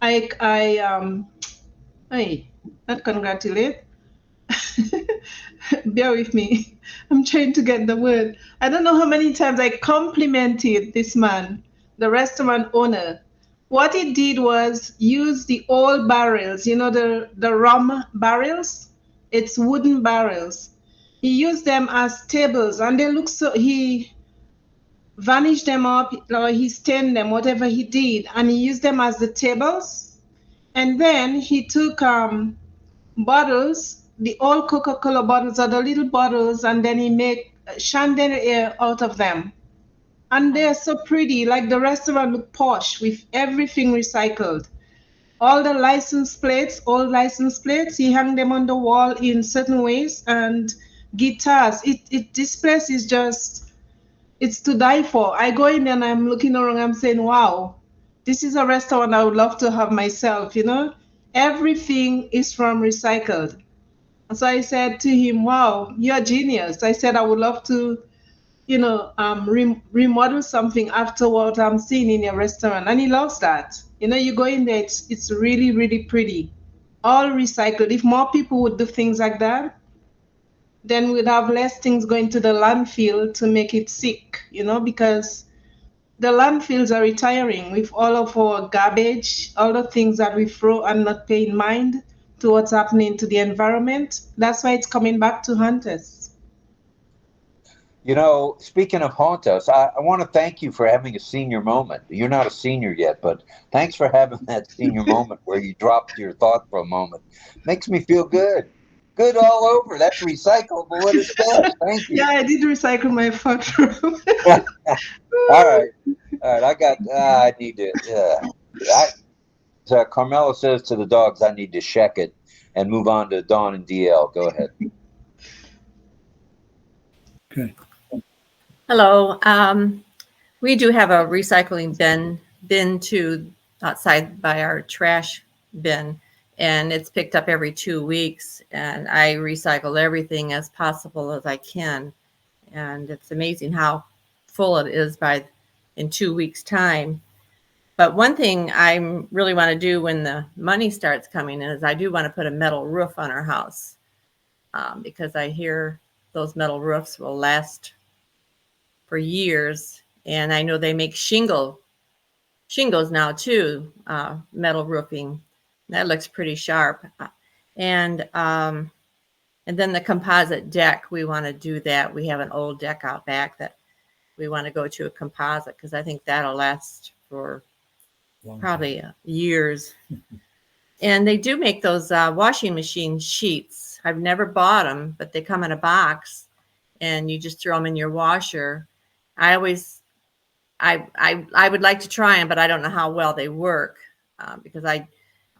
hey, not congratulate. Bear with me. I'm trying to get the word. I don't know how many times I complimented this man, the restaurant owner. What he did was use the old barrels, the rum barrels. It's wooden barrels. He used them as tables, and they look so. He varnished them up, or he stained them, whatever he did, and he used them as the tables. And then he took bottles, the old Coca-Cola bottles or the little bottles, and then he made chandelier out of them. And they're so pretty, like the restaurant look posh with everything recycled. All the license plates, old license plates, he hung them on the wall in certain ways, and guitars. This place is just, it's to die for. I go in and I'm looking around, I'm saying, wow, this is a restaurant I would love to have myself, Everything is from recycled. So I said to him, wow, you're a genius. I said, I would love to, remodel something after what I'm seeing in your restaurant. And he loves that. You go in there, it's really, really pretty. All recycled. If more people would do things like that, then we'd have less things going to the landfill to make it sick, because the landfills are retiring with all of our garbage, all the things that we throw and not pay in mind to what's happening to the environment. That's why it's coming back to haunt us. Speaking of haunt us, I want to thank you for having a senior moment. You're not a senior yet, but thanks for having that senior moment where you dropped your thought for a moment. Makes me feel good. Good all over. That's recyclable at its best. Thank you. Yeah, I did recycle my photo. All right. I need to. So Carmela says to the dogs, I need to check it and move on to Dawn and DL. Go ahead. Okay. Hello. We do have a recycling bin too outside by our trash bin, and it's picked up every 2 weeks, and I recycle everything as possible as I can. And it's amazing how full it is in 2 weeks' time. But one thing I really want to do when the money starts coming in is I do want to put a metal roof on our house, because I hear those metal roofs will last for years. And I know they make shingles now too, metal roofing. That looks pretty sharp. And then the composite deck, we want to do that. We have an old deck out back that we want to go to a composite, because I think that'll last for probably years. And they do make those washing machine sheets. I've never bought them, but they come in a box and you just throw them in your washer. I would like to try them, but I don't know how well they work, because I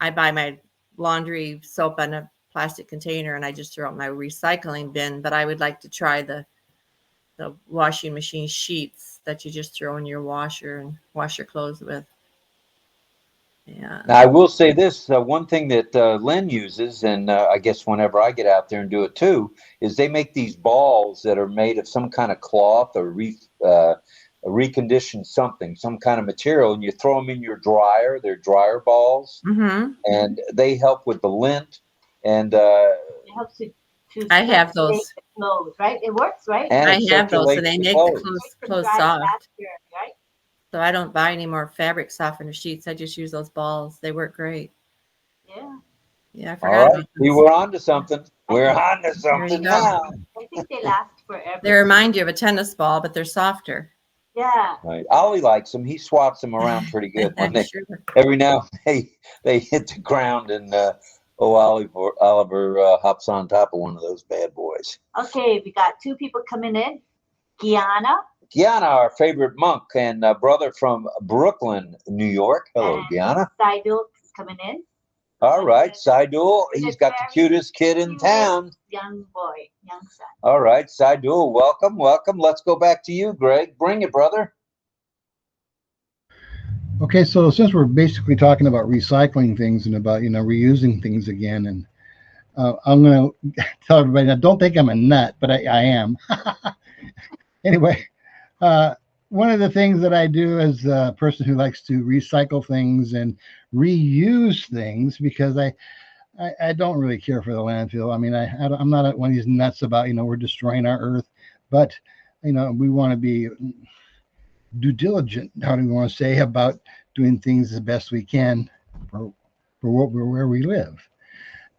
buy my laundry soap in a plastic container and I just throw it in my recycling bin. But I would like to try the washing machine sheets that you just throw in your washer and wash your clothes with. Yeah. Now, I will say this, one thing that Lynn uses, and I guess whenever I get out there and do it too, is they make these balls that are made of some kind of cloth or recondition something, some kind of material, and you throw them in your dryer. They're dryer balls, and they help with the lint. And It helps to I have circulate those. the clothes, right? It works, right? and I it have those, circulates and they the make clothes. the Makes them clothes dry soft. faster, right? So I don't buy any more fabric softener sheets. I just use those balls. They work great. Yeah. Yeah, I All forgot right, about we those. were on to something. We're Okay. on to There you something go. now. I think they last forever. They remind you of a tennis ball, but they're softer. Yeah. Right. Ollie likes them. He swaps them around pretty good when they Sure. every now and they hit the ground, and Oliver hops on top of one of those bad boys. Okay, we got two people coming in. Gianna Gianna, our favorite monk and brother from Brooklyn, New York. Hello, and Gianna. Saidul is coming in. All right, Saidul. With He's a got the very cutest kid in cutest town. Young boy, young son. All right, Saidul, welcome, welcome. Let's go back to you, Greg. Bring it, brother. Okay, so since we're basically talking about recycling things and about reusing things again, and I'm going to tell everybody now, don't think I'm a nut, but I am. Anyway, one of the things that I do as a person who likes to recycle things and reuse things, because I don't really care for the landfill. I mean, I'm not one of these nuts about we're destroying our earth, but we want to be due diligent. How do we want to say about doing things the best we can for where we live?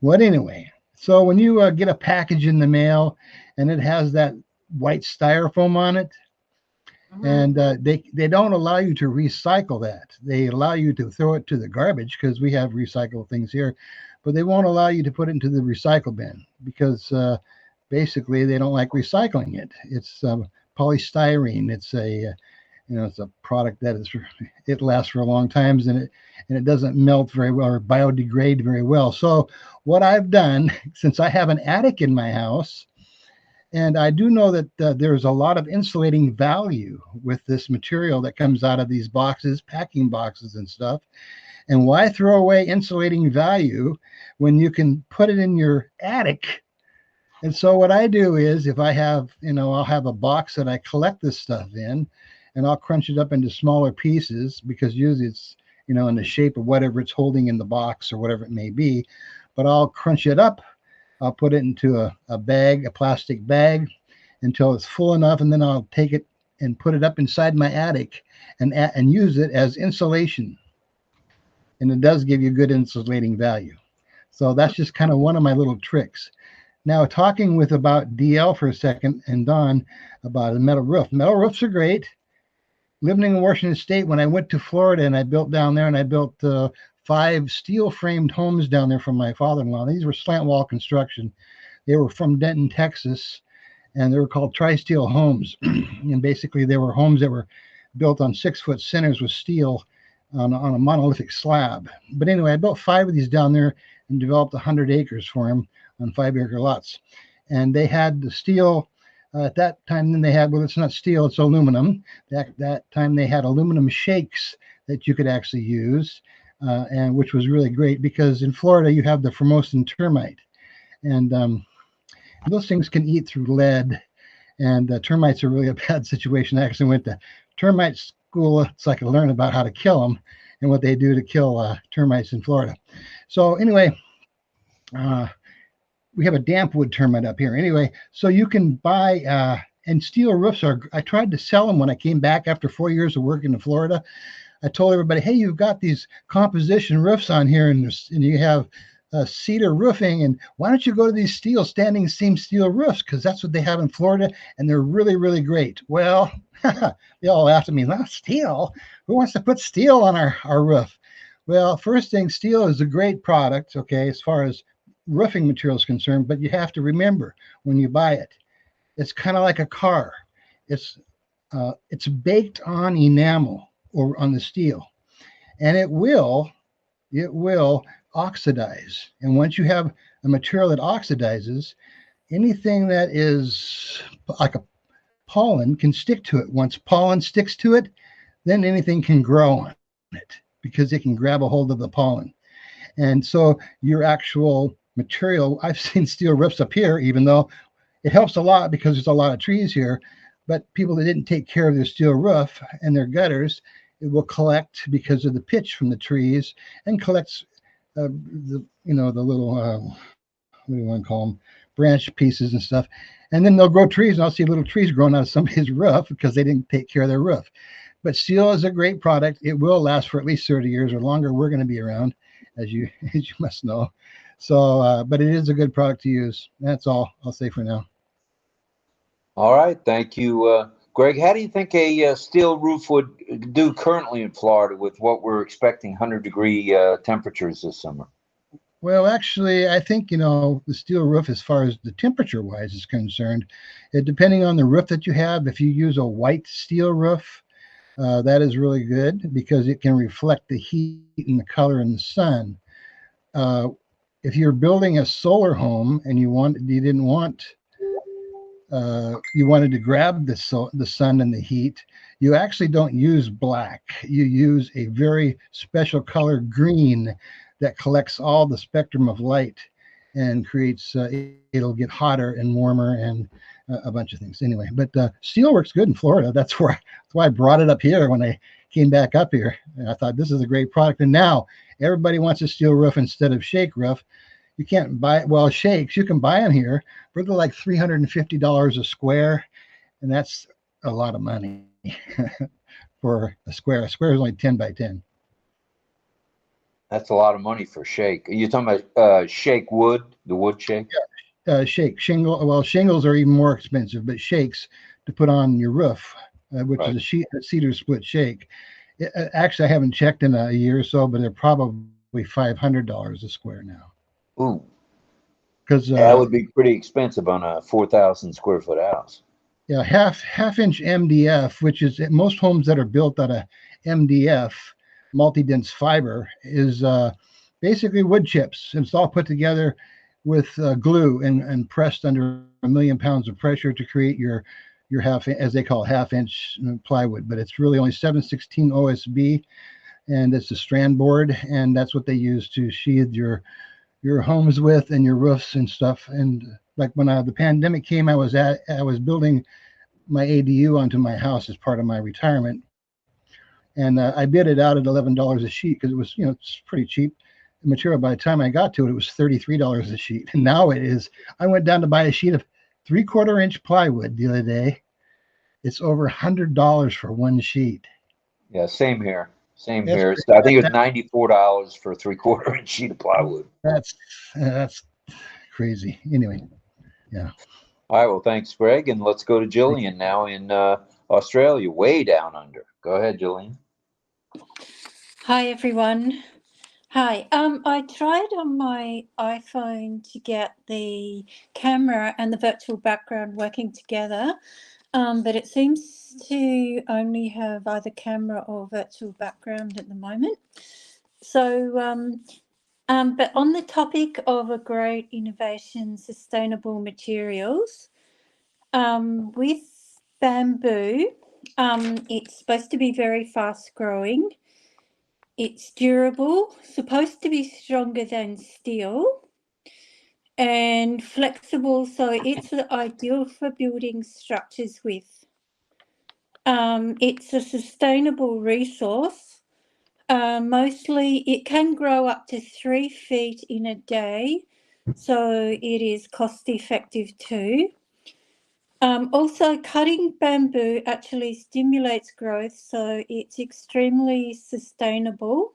Well, anyway, so when you get a package in the mail and it has that white styrofoam on it, and they don't allow you to recycle that. They allow you to throw it to the garbage because we have recycled things here, but they won't allow you to put it into the recycle bin because basically they don't like recycling it. It's polystyrene. It's it's a product that it lasts for a long time, and it doesn't melt very well or biodegrade very well. So what I've done, since I have an attic in my house, and I do know that there's a lot of insulating value with this material that comes out of these boxes, packing boxes and stuff. And why throw away insulating value when you can put it in your attic? And so what I do is, if I have, I'll have a box that I collect this stuff in, and I'll crunch it up into smaller pieces because usually it's, in the shape of whatever it's holding in the box or whatever it may be. But I'll crunch it up. I'll put it into a bag, a plastic bag, until it's full enough, and then I'll take it and put it up inside my attic and use it as insulation. And it does give you good insulating value. So that's just kind of one of my little tricks. Now, talking with about DL for a second and Don about a metal roof. Metal roofs are great. Living in Washington State, when I went to Florida and I built down there, and I built 5 steel framed homes down there from my father-in-law. These were slant wall construction. They were from Denton, Texas, and they were called tri-steel homes. And basically they were homes that were built on 6-foot centers with steel on a monolithic slab. But anyway, I built 5 of these down there and developed 100 acres for them on 5-acre lots. And they had the steel at that time. Then they had, well, it's not steel, it's aluminum. That time they had aluminum shakes that you could actually use. And which was really great because in Florida you have the Formosan termite, and those things can eat through lead, and termites are really a bad situation. I actually went to termite school so I could learn about how to kill them and what they do to kill termites in Florida. So anyway, we have a damp wood termite up here. Anyway, so you can buy and steel roofs I tried to sell them when I came back after 4 years of working in Florida. I told everybody, hey, you've got these composition roofs on here, and you have cedar roofing, and why don't you go to these standing seam steel roofs? Because that's what they have in Florida, and they're really, really great. Well, they all laughed at me, not steel? Who wants to put steel on our roof? Well, first thing, steel is a great product, okay, as far as roofing material is concerned, but you have to remember when you buy it, it's kind of like a car. It's baked on enamel or on the steel, and it will oxidize. And once you have a material that oxidizes, anything that is like a pollen can stick to it. Once pollen sticks to it, then anything can grow on it because it can grab a hold of the pollen. And so your actual material, I've seen steel roofs up here, even though it helps a lot because there's a lot of trees here. But people that didn't take care of their steel roof and their gutters, it will collect because of the pitch from the trees and collects the the little what do you want to call them, branch pieces and stuff. And then they'll grow trees, and I'll see little trees growing out of somebody's roof because they didn't take care of their roof. But steel is a great product. It will last for at least 30 years or longer. We're going to be around, as you must know. So, but it is a good product to use. That's all I'll say for now. All right, thank you, Greg. How do you think a steel roof would do currently in Florida with what we're expecting 100-degree temperatures this summer? Well, actually, I think, the steel roof, as far as the temperature wise is concerned, depending on the roof that you have, if you use a white steel roof, that is really good because it can reflect the heat and the color in the sun. If you're building a solar home and you wanted to grab the sun and the heat, you actually don't use black. You use a very special color green that collects all the spectrum of light and creates, it'll get hotter and warmer and a bunch of things. Anyway, but steel works good in Florida. That's why I brought it up here when I came back up here. And I thought this is a great product. And now everybody wants a steel roof instead of shake roof. You can't buy, well, shakes, you can buy them here, but they're like $350 a square. And that's a lot of money for a square. A square is only 10 by 10. That's a lot of money for shake. Are you talking about shake wood, the wood shake? Yeah, shake, shingle. Well, shingles are even more expensive, but shakes to put on your roof, which Right. is a cedar split shake. Actually, I haven't checked in a year or so, but they're probably $500 a square now. Ooh, Because that would be pretty expensive on a 4,000 square foot house. yeah, half inch MDF, which is most homes that are built out of MDF, multi-dense fiber, is basically wood chips. It's all put together with glue and pressed under 1 million pounds of pressure to create your half, as they call, half-inch plywood. But it's really only 7/16 OSB, and it's a strand board, and that's what they use to sheathe your homes with and your roofs and stuff. And like when the pandemic came, I was building my ADU onto my house as part of my retirement, and I bid it out at $11 a sheet because it was, it's pretty cheap material. By the time I got to it, it was $33 a sheet, and now it is. I went down to buy a sheet of 3/4 inch plywood the other day. It's over $100 for one sheet. Yeah, same here. Same That's here. I think it was $94 for a 3/4 inch sheet of plywood. That's crazy. Anyway, yeah. All right, well, thanks, Greg. And let's go to Jillian now in Australia, way down under. Go ahead, Jillian. Hi, everyone. Hi. I tried on my iPhone to get the camera and the virtual background working together, but it seems to only have either camera or virtual background at the moment. So, but on the topic of a great innovation, sustainable materials, with bamboo, it's supposed to be very fast growing. It's durable, supposed to be stronger than steel, and flexible, so it's ideal for building structures with. It's a sustainable resource. Mostly it can grow up to 3 feet in a day, so it is cost effective too. Also, cutting bamboo actually stimulates growth, so it's extremely sustainable.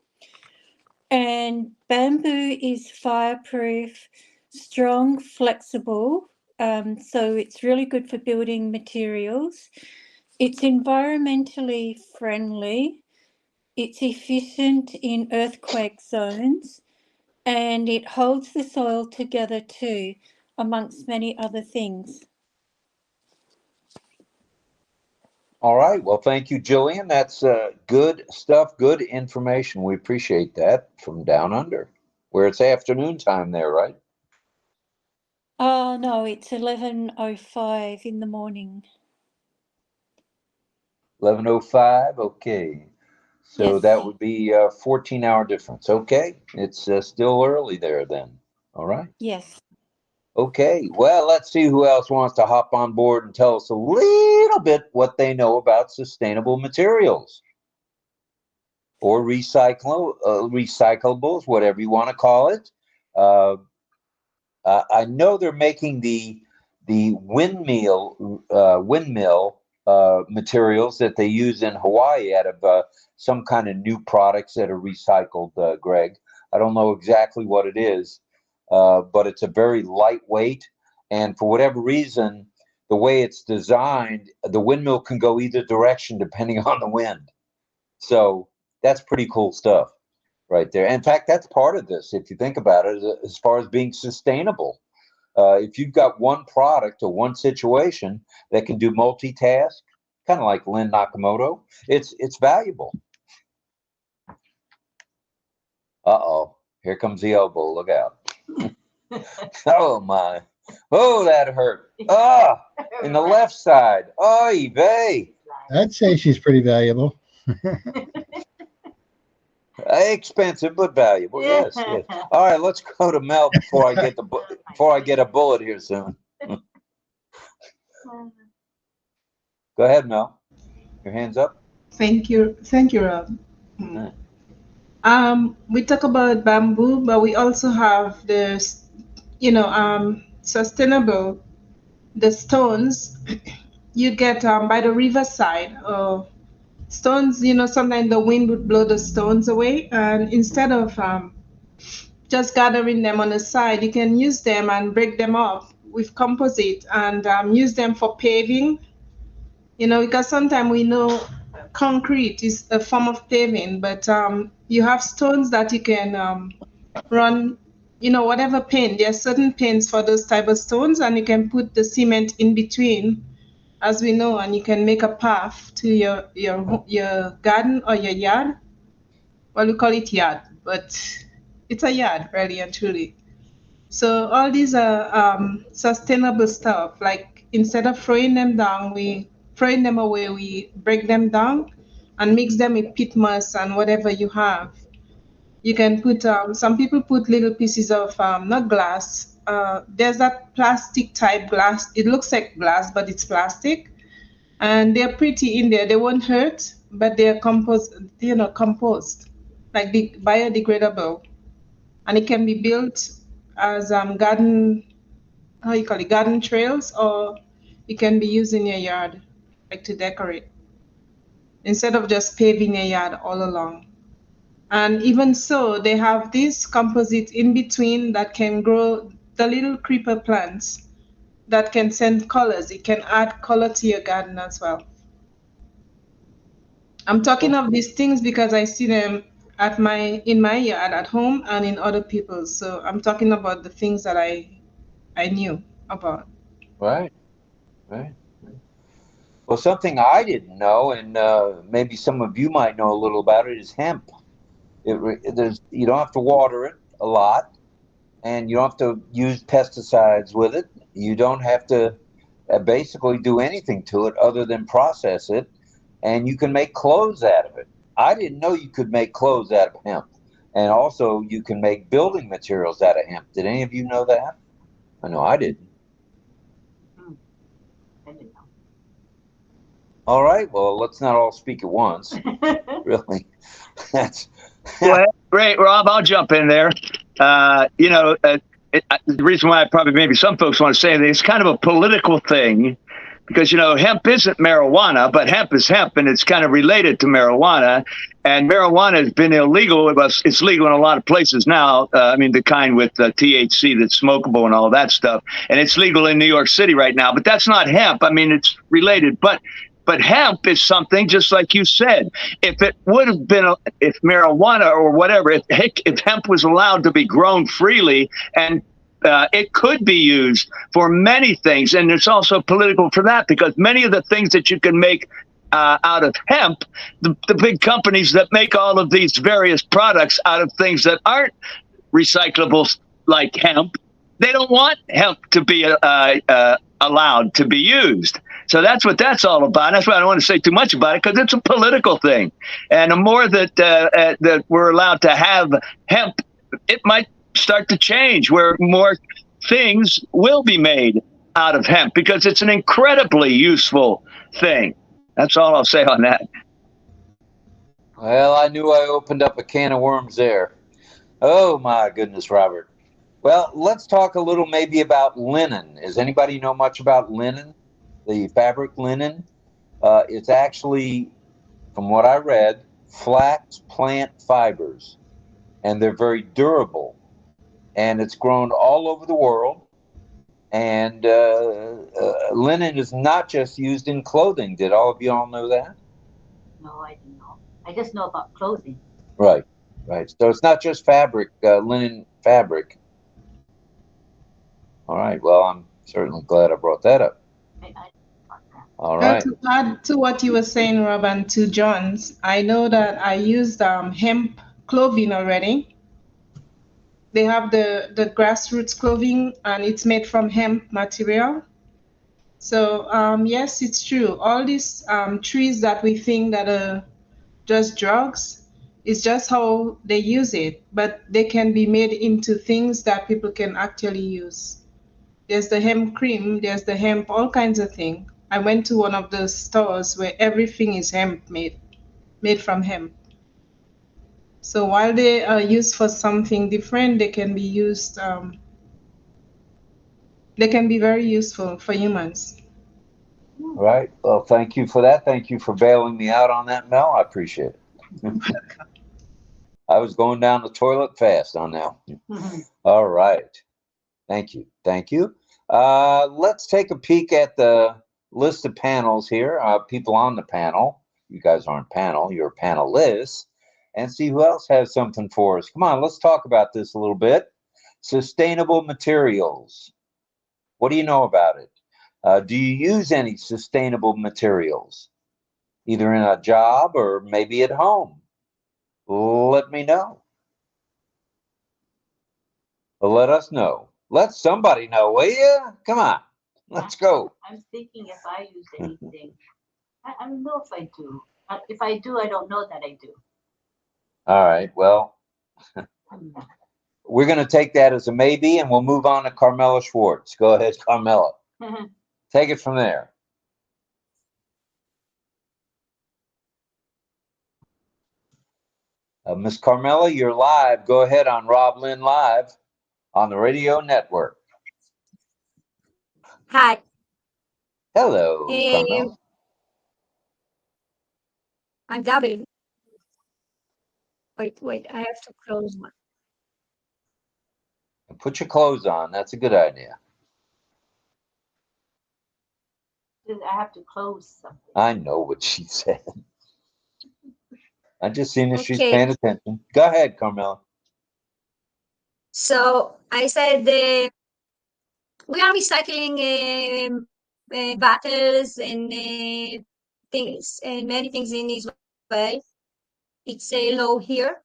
And bamboo is fireproof, strong, flexible, so it's really good for building materials. It's environmentally friendly. It's efficient in earthquake zones, and it holds the soil together too, amongst many other things. All right. Well, thank you, Jillian. That's good stuff, good information. We appreciate that from down under, where it's afternoon time there, right? Oh, no, it's 11:05 in the morning. 11:05. Okay. So Yes. that would be a 14-hour difference. Okay. It's still early there then. All right. Yes. Okay, well, let's see who else wants to hop on board and tell us a little bit what they know about sustainable materials or recyclables, whatever you want to call it. I know they're making the windmill materials that they use in Hawaii out of some kind of new products that are recycled, Greg. I don't know exactly what it is, but it's a very lightweight, and for whatever reason, the way it's designed, the windmill can go either direction depending on the wind. So that's pretty cool stuff right there. In fact, that's part of this, if you think about it, as far as being sustainable. If you've got one product or one situation that can do multitask, kind of like Lynn Nakamoto, it's valuable. Uh-oh, here comes the elbow, look out. Oh my, oh, that hurt. Ah, in the left side, oy vey. I'd say she's pretty valuable. Expensive but valuable. Yes, yes. All right, let's go to Mel before I get a bullet here soon. Go ahead, Mel. Your hands up. Thank you, Rob. We talk about bamboo, but we also have the, sustainable, the stones you get by the riverside. Stones, sometimes the wind would blow the stones away, and instead of just gathering them on the side, you can use them and break them up with composite and use them for paving, because sometimes we know concrete is a form of paving, but you have stones that you can run, whatever paint. There are certain paints for those type of stones, and you can put the cement in between, as we know, and you can make a path to your garden or your yard. Well, we call it yard, but it's a yard, really and truly. So all these are sustainable stuff. Like, instead of throwing them down, throwing them away, we break them down and mix them with peat moss and whatever you have. You can put, some people put little pieces of, not glass, there's that plastic type glass. It looks like glass, but it's plastic. And they're pretty in there. They won't hurt, but they're compost, like biodegradable. And it can be built as garden trails, or it can be used in your yard, like to decorate, instead of just paving your yard all along. And even so, they have this composite in between that can grow the little creeper plants that can send colors. It can add color to your garden as well. I'm talking of these things because I see them in my yard at home and in other people's. So I'm talking about the things that I knew about. Right. Well, something I didn't know, and maybe some of you might know a little about it, is hemp. You don't have to water it a lot, and you don't have to use pesticides with it. You don't have to basically do anything to it other than process it, and you can make clothes out of it. I didn't know you could make clothes out of hemp, and also you can make building materials out of hemp. Did any of you know that? I know I didn't. I didn't know. All right, well, let's not all speak at once. Really. Well, great, Rob. I'll jump in there. The reason why probably maybe some folks want to say that it's kind of a political thing, because hemp isn't marijuana, but hemp is hemp, and it's kind of related to marijuana. And marijuana has been illegal. It's legal in a lot of places now. The kind with THC that's smokable and all that stuff. And it's legal in New York City right now. But that's not hemp. It's related. But hemp is something, just like you said. If it would have been, if marijuana or whatever, if hemp was allowed to be grown freely, and it could be used for many things. And it's also political for that, because many of the things that you can make out of hemp, the big companies that make all of these various products out of things that aren't recyclables like hemp, they don't want hemp to be allowed to be used. So that's what that's all about. That's why I don't want to say too much about it, because it's a political thing. And the more that we're allowed to have hemp, it might start to change, where more things will be made out of hemp because it's an incredibly useful thing. That's all I'll say on that. Well, I knew I opened up a can of worms there. Oh my goodness, Robert. Well, let's talk a little maybe about linen. Does anybody know much about linen? The fabric linen? It's actually, from what I read, flax plant fibers, and they're very durable. And it's grown all over the world. And linen is not just used in clothing. Did all of you all know that? No, I didn't know. I just know about clothing. Right, right. So it's not just fabric, linen fabric. All right. Well, I'm certainly glad I brought that up. All right. To add to what you were saying, Rob, and to John's, I know that I used hemp clothing already. They have the grassroots clothing, and it's made from hemp material. So yes, it's true. All these trees that we think that are just drugs, it's just how they use it, but they can be made into things that people can actually use. There's the hemp cream, there's the hemp, all kinds of things. I went to one of the stores where everything is hemp made from hemp. So while they are used for something different, they can be used. They can be very useful for humans. All right. Well, thank you for that. Thank you for bailing me out on that, Mel. I appreciate it. I was going down the toilet fast on that. All right. Thank you. Thank you. Let's take a peek at the list of panels here. People on the panel. You guys aren't panel, you're panelists. And see who else has something for us. Come on, let's talk about this a little bit. Sustainable materials. What do you know about it? Do you use any sustainable materials, either in a job or maybe at home? Let me know. Let us know. Let somebody know, will you? Come on, let's go. I'm thinking if I use anything. I don't know if I do. If I do, I don't know that I do. All right, well, we're going to take that as a maybe, and we'll move on to Carmela Schwartz. Go ahead, Carmela. Take it from there. Miss Carmela, you're live. Go ahead on RobLynn Live on the radio network. Hi. Hello, Carmela. I'm dubbing. Wait, I have to close one. Put your clothes on. That's a good idea. I have to close something. I know what she said. I just seen if she's Okay. paying attention. Go ahead, Carmela. So I said we are recycling bottles and things and many things in Israel. It's a law here.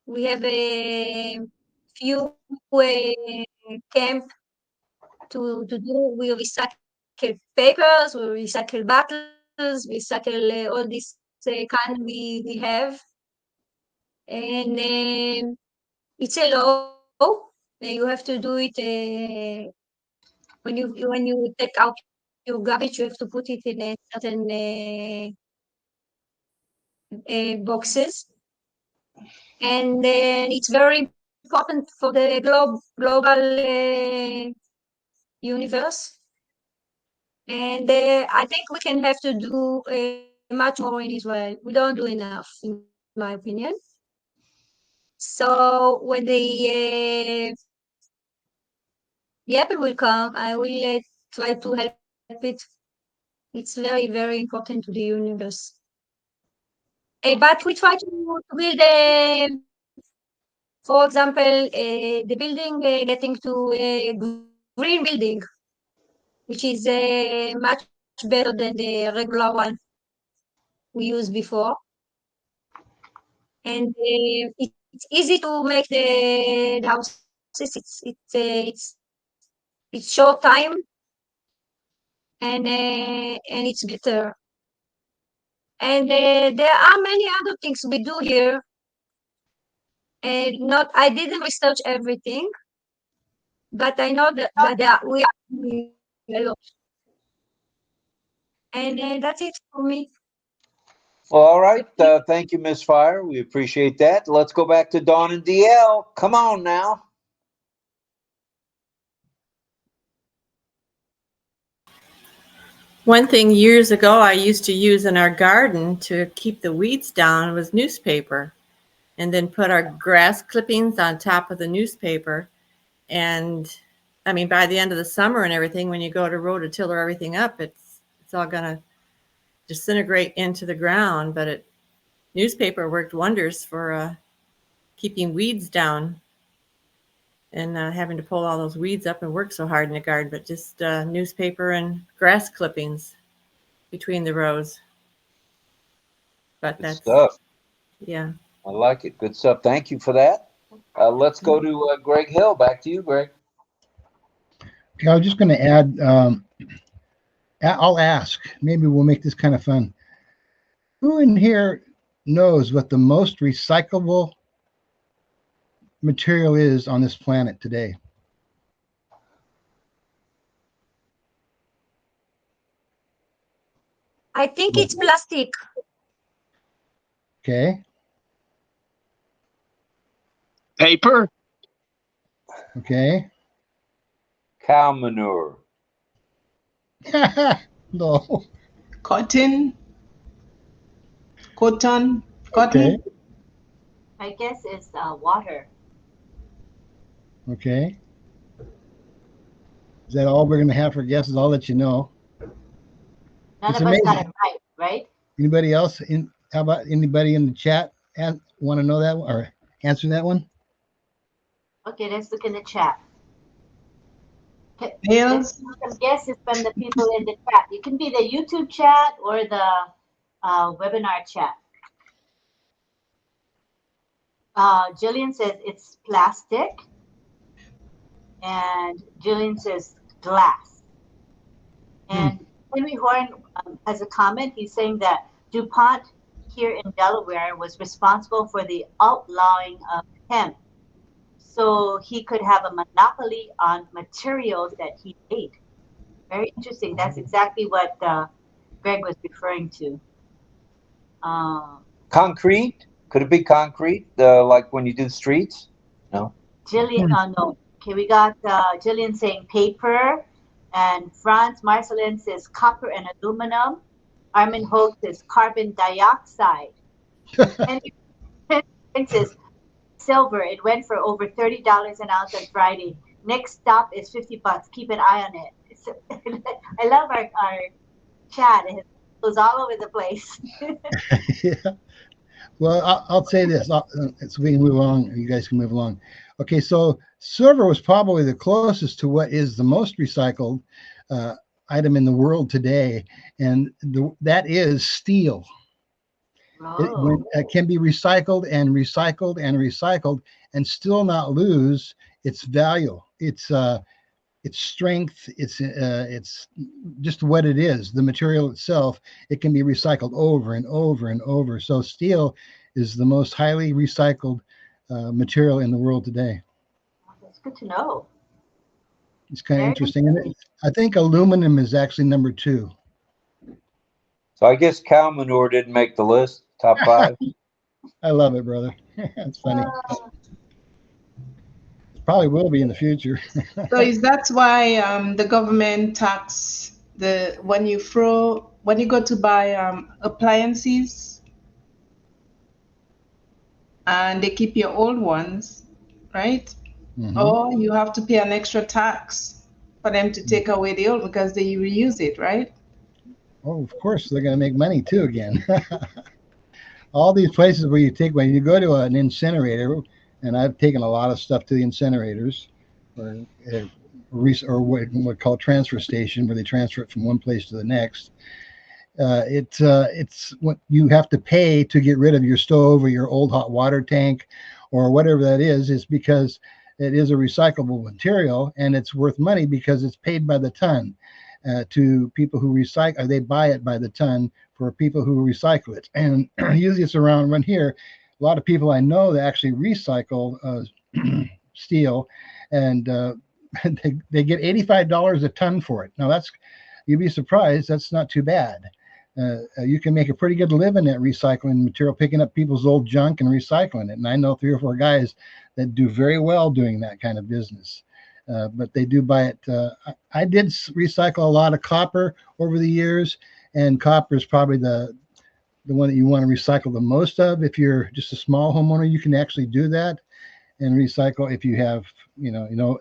We have a few camp to do. We recycle papers, we recycle bottles, we recycle all this kind we have. And it's a law. You have to do it when you take out your garbage. You have to put it in a certain boxes, and then it's very important for the global universe. And I think we can have to do much more in Israel. We don't do enough, in my opinion. So when the apple will come, I will try to help it. It's very, very important to the universe. But we try to build, for example, the building getting to a green building, which is much better than the regular one we used before. And it's easy to make the houses. It's short time, and it's better. And there are many other things we do here. And not, I didn't research everything, but I know that we are. And that's it for me. Well, all right. Thank you, Miss Fire. We appreciate that. Let's go back to Dawn and DL. Come on now. One thing years ago I used to use in our garden to keep the weeds down was newspaper, and then put our grass clippings on top of the newspaper. And I mean, by the end of the summer and everything, when you go to rototiller everything up, it's all gonna disintegrate into the ground. But newspaper worked wonders for keeping weeds down and having to pull all those weeds up and work so hard in the garden. But just newspaper and grass clippings between the rows. But Good that's stuff. yeah. I like it. Good stuff. Thank you for that. Let's go to Greg Hill. Back to you, Greg. Okay, I was just going to add, I'll ask, maybe we'll make this kind of fun. Who in here knows what the most recyclable material is on this planet today? I think it's plastic. Okay. Paper? Okay. Cow manure. No. Cotton. Cotton. Okay. I guess it's water. Okay. Is that all we're going to have for guesses? I'll let you know. None It's of us got amazing. it right, right? Anybody else? How about anybody in the chat want to know that one or answer that one? Okay, let's look in the chat. Okay, Nails. let's do some guesses from the people in the chat. It can be the YouTube chat or the webinar chat. Jillian says it's plastic. And Jillian says glass. And Henry Horn has a comment. He's saying that DuPont here in Delaware was responsible for the outlawing of hemp. So he could have a monopoly on materials that he made. Very interesting. That's exactly what Greg was referring to. Concrete? Could it be concrete? Like when you do streets? No. Jillian, no. Okay, we got Jillian saying paper, and Franz Marcelin says copper and aluminum. Armin Holt says carbon dioxide. Henry says silver. It went for over $30 an ounce on Friday. Next stop is $50. Keep an eye on it. I love our chat. It goes all over the place. Yeah. Well, I'll say this. So we can move along. You guys can move along. Okay, so silver was probably the closest to what is the most recycled item in the world today, and that is steel. Oh. It can be recycled and recycled and recycled and still not lose its value, its strength, it's just what it is. The material itself, it can be recycled over and over and over. So steel is the most highly recycled material in the world today. That's good to know. It's kind of interesting. And I think aluminum is actually number 2. So I guess cow manure didn't make the list. Top 5. I love it, brother. That's funny. It probably will be in the future. So is that why the government tax when you go to buy appliances and they keep your old ones, right? Mm-hmm. Or you have to pay an extra tax for them to take away the old because they reuse it, right? Oh, of course, they're going to make money too again. All these places where when you go to an incinerator, and I've taken a lot of stuff to the incinerators, or what we call transfer station, where they transfer it from one place to the next. It's what you have to pay to get rid of your stove or your old hot water tank, or whatever that is because it is a recyclable material, and it's worth money because it's paid by the ton to people who recycle. They buy it by the ton for people who recycle it, and usually it's around here. A lot of people I know that actually recycle steel, and they get $85 a ton for it. Now you'd be surprised, that's not too bad. You can make a pretty good living at recycling material, picking up people's old junk and recycling it. And I know 3 or 4 guys that do very well doing that kind of business. But they do buy it. I did recycle a lot of copper over the years, and copper is probably the one that you want to recycle the most of. If you're just a small homeowner, you can actually do that and recycle. If you have,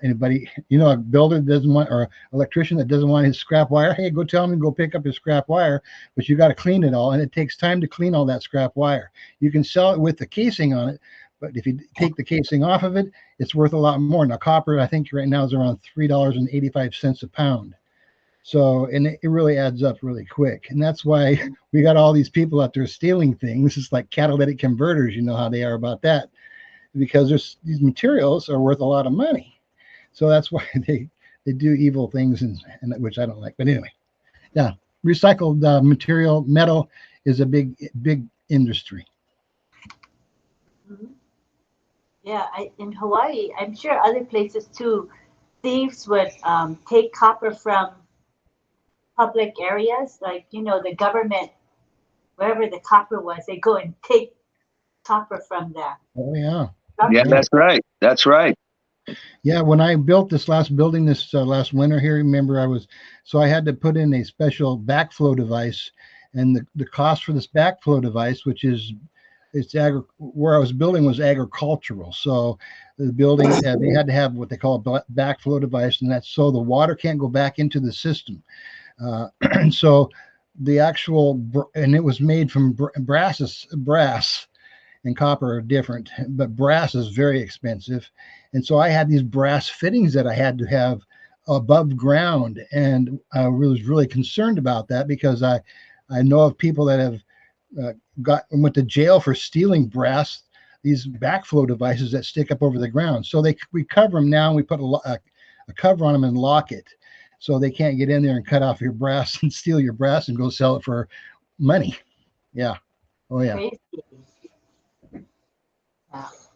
anybody, a builder that doesn't want, or electrician that doesn't want his scrap wire, hey, go tell him and go pick up his scrap wire, but you got to clean it all, and it takes time to clean all that scrap wire. You can sell it with the casing on it, but if you take the casing off of it, it's worth a lot more. Now, copper, I think right now is around $3.85 a pound. So, and it really adds up really quick. And that's why we got all these people out there stealing things. It's like catalytic converters, you know how they are about that, because these materials are worth a lot of money. So that's why they do evil things, and which I don't like. But anyway, yeah, recycled material, metal is a big industry. Mhm. Yeah, in Hawaii, I'm sure other places too, thieves would take copper from public areas, like, the government, wherever the copper was, they go and take copper from there. Oh, yeah. Yeah, that's right. That's right. Yeah, when I built this last building this last winter here, remember I had to put in a special backflow device, and the cost for this backflow device, which is where I was building was agricultural. So the building, they had to have what they call a backflow device, and that's so the water can't go back into the system. And so the actual, and it was made from brass and copper are different, but brass is very expensive. And so I had these brass fittings that I had to have above ground. And I was really concerned about that, because I know of people that have went to jail for stealing brass, these backflow devices that stick up over the ground. So we cover them now, and we put a cover on them and lock it, so they can't get in there and cut off your brass and steal your brass and go sell it for money. Yeah. Oh, yeah. Crazy.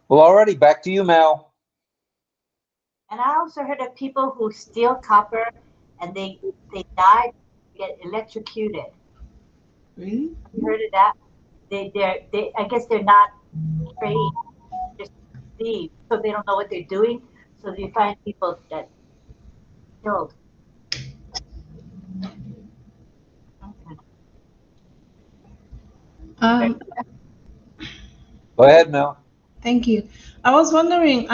Well, already back to you, Mel. And I also heard of people who steal copper and they die, get electrocuted. Really? Have you heard of that? I guess they're not trained, just thieves, so they don't know what they're doing. So you find people that killed. Okay. Go ahead, Mel. Thank you. I was wondering,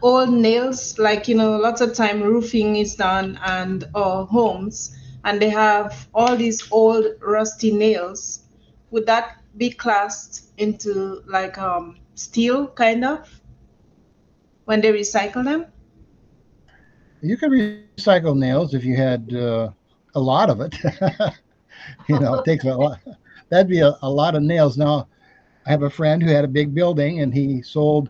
old nails, like, lots of time roofing is done and homes, and they have all these old rusty nails. Would that be classed into like steel, kind of, when they recycle them? You could recycle nails if you had a lot of it. It takes a lot. That'd be a lot of nails. Now, I have a friend who had a big building, and he sold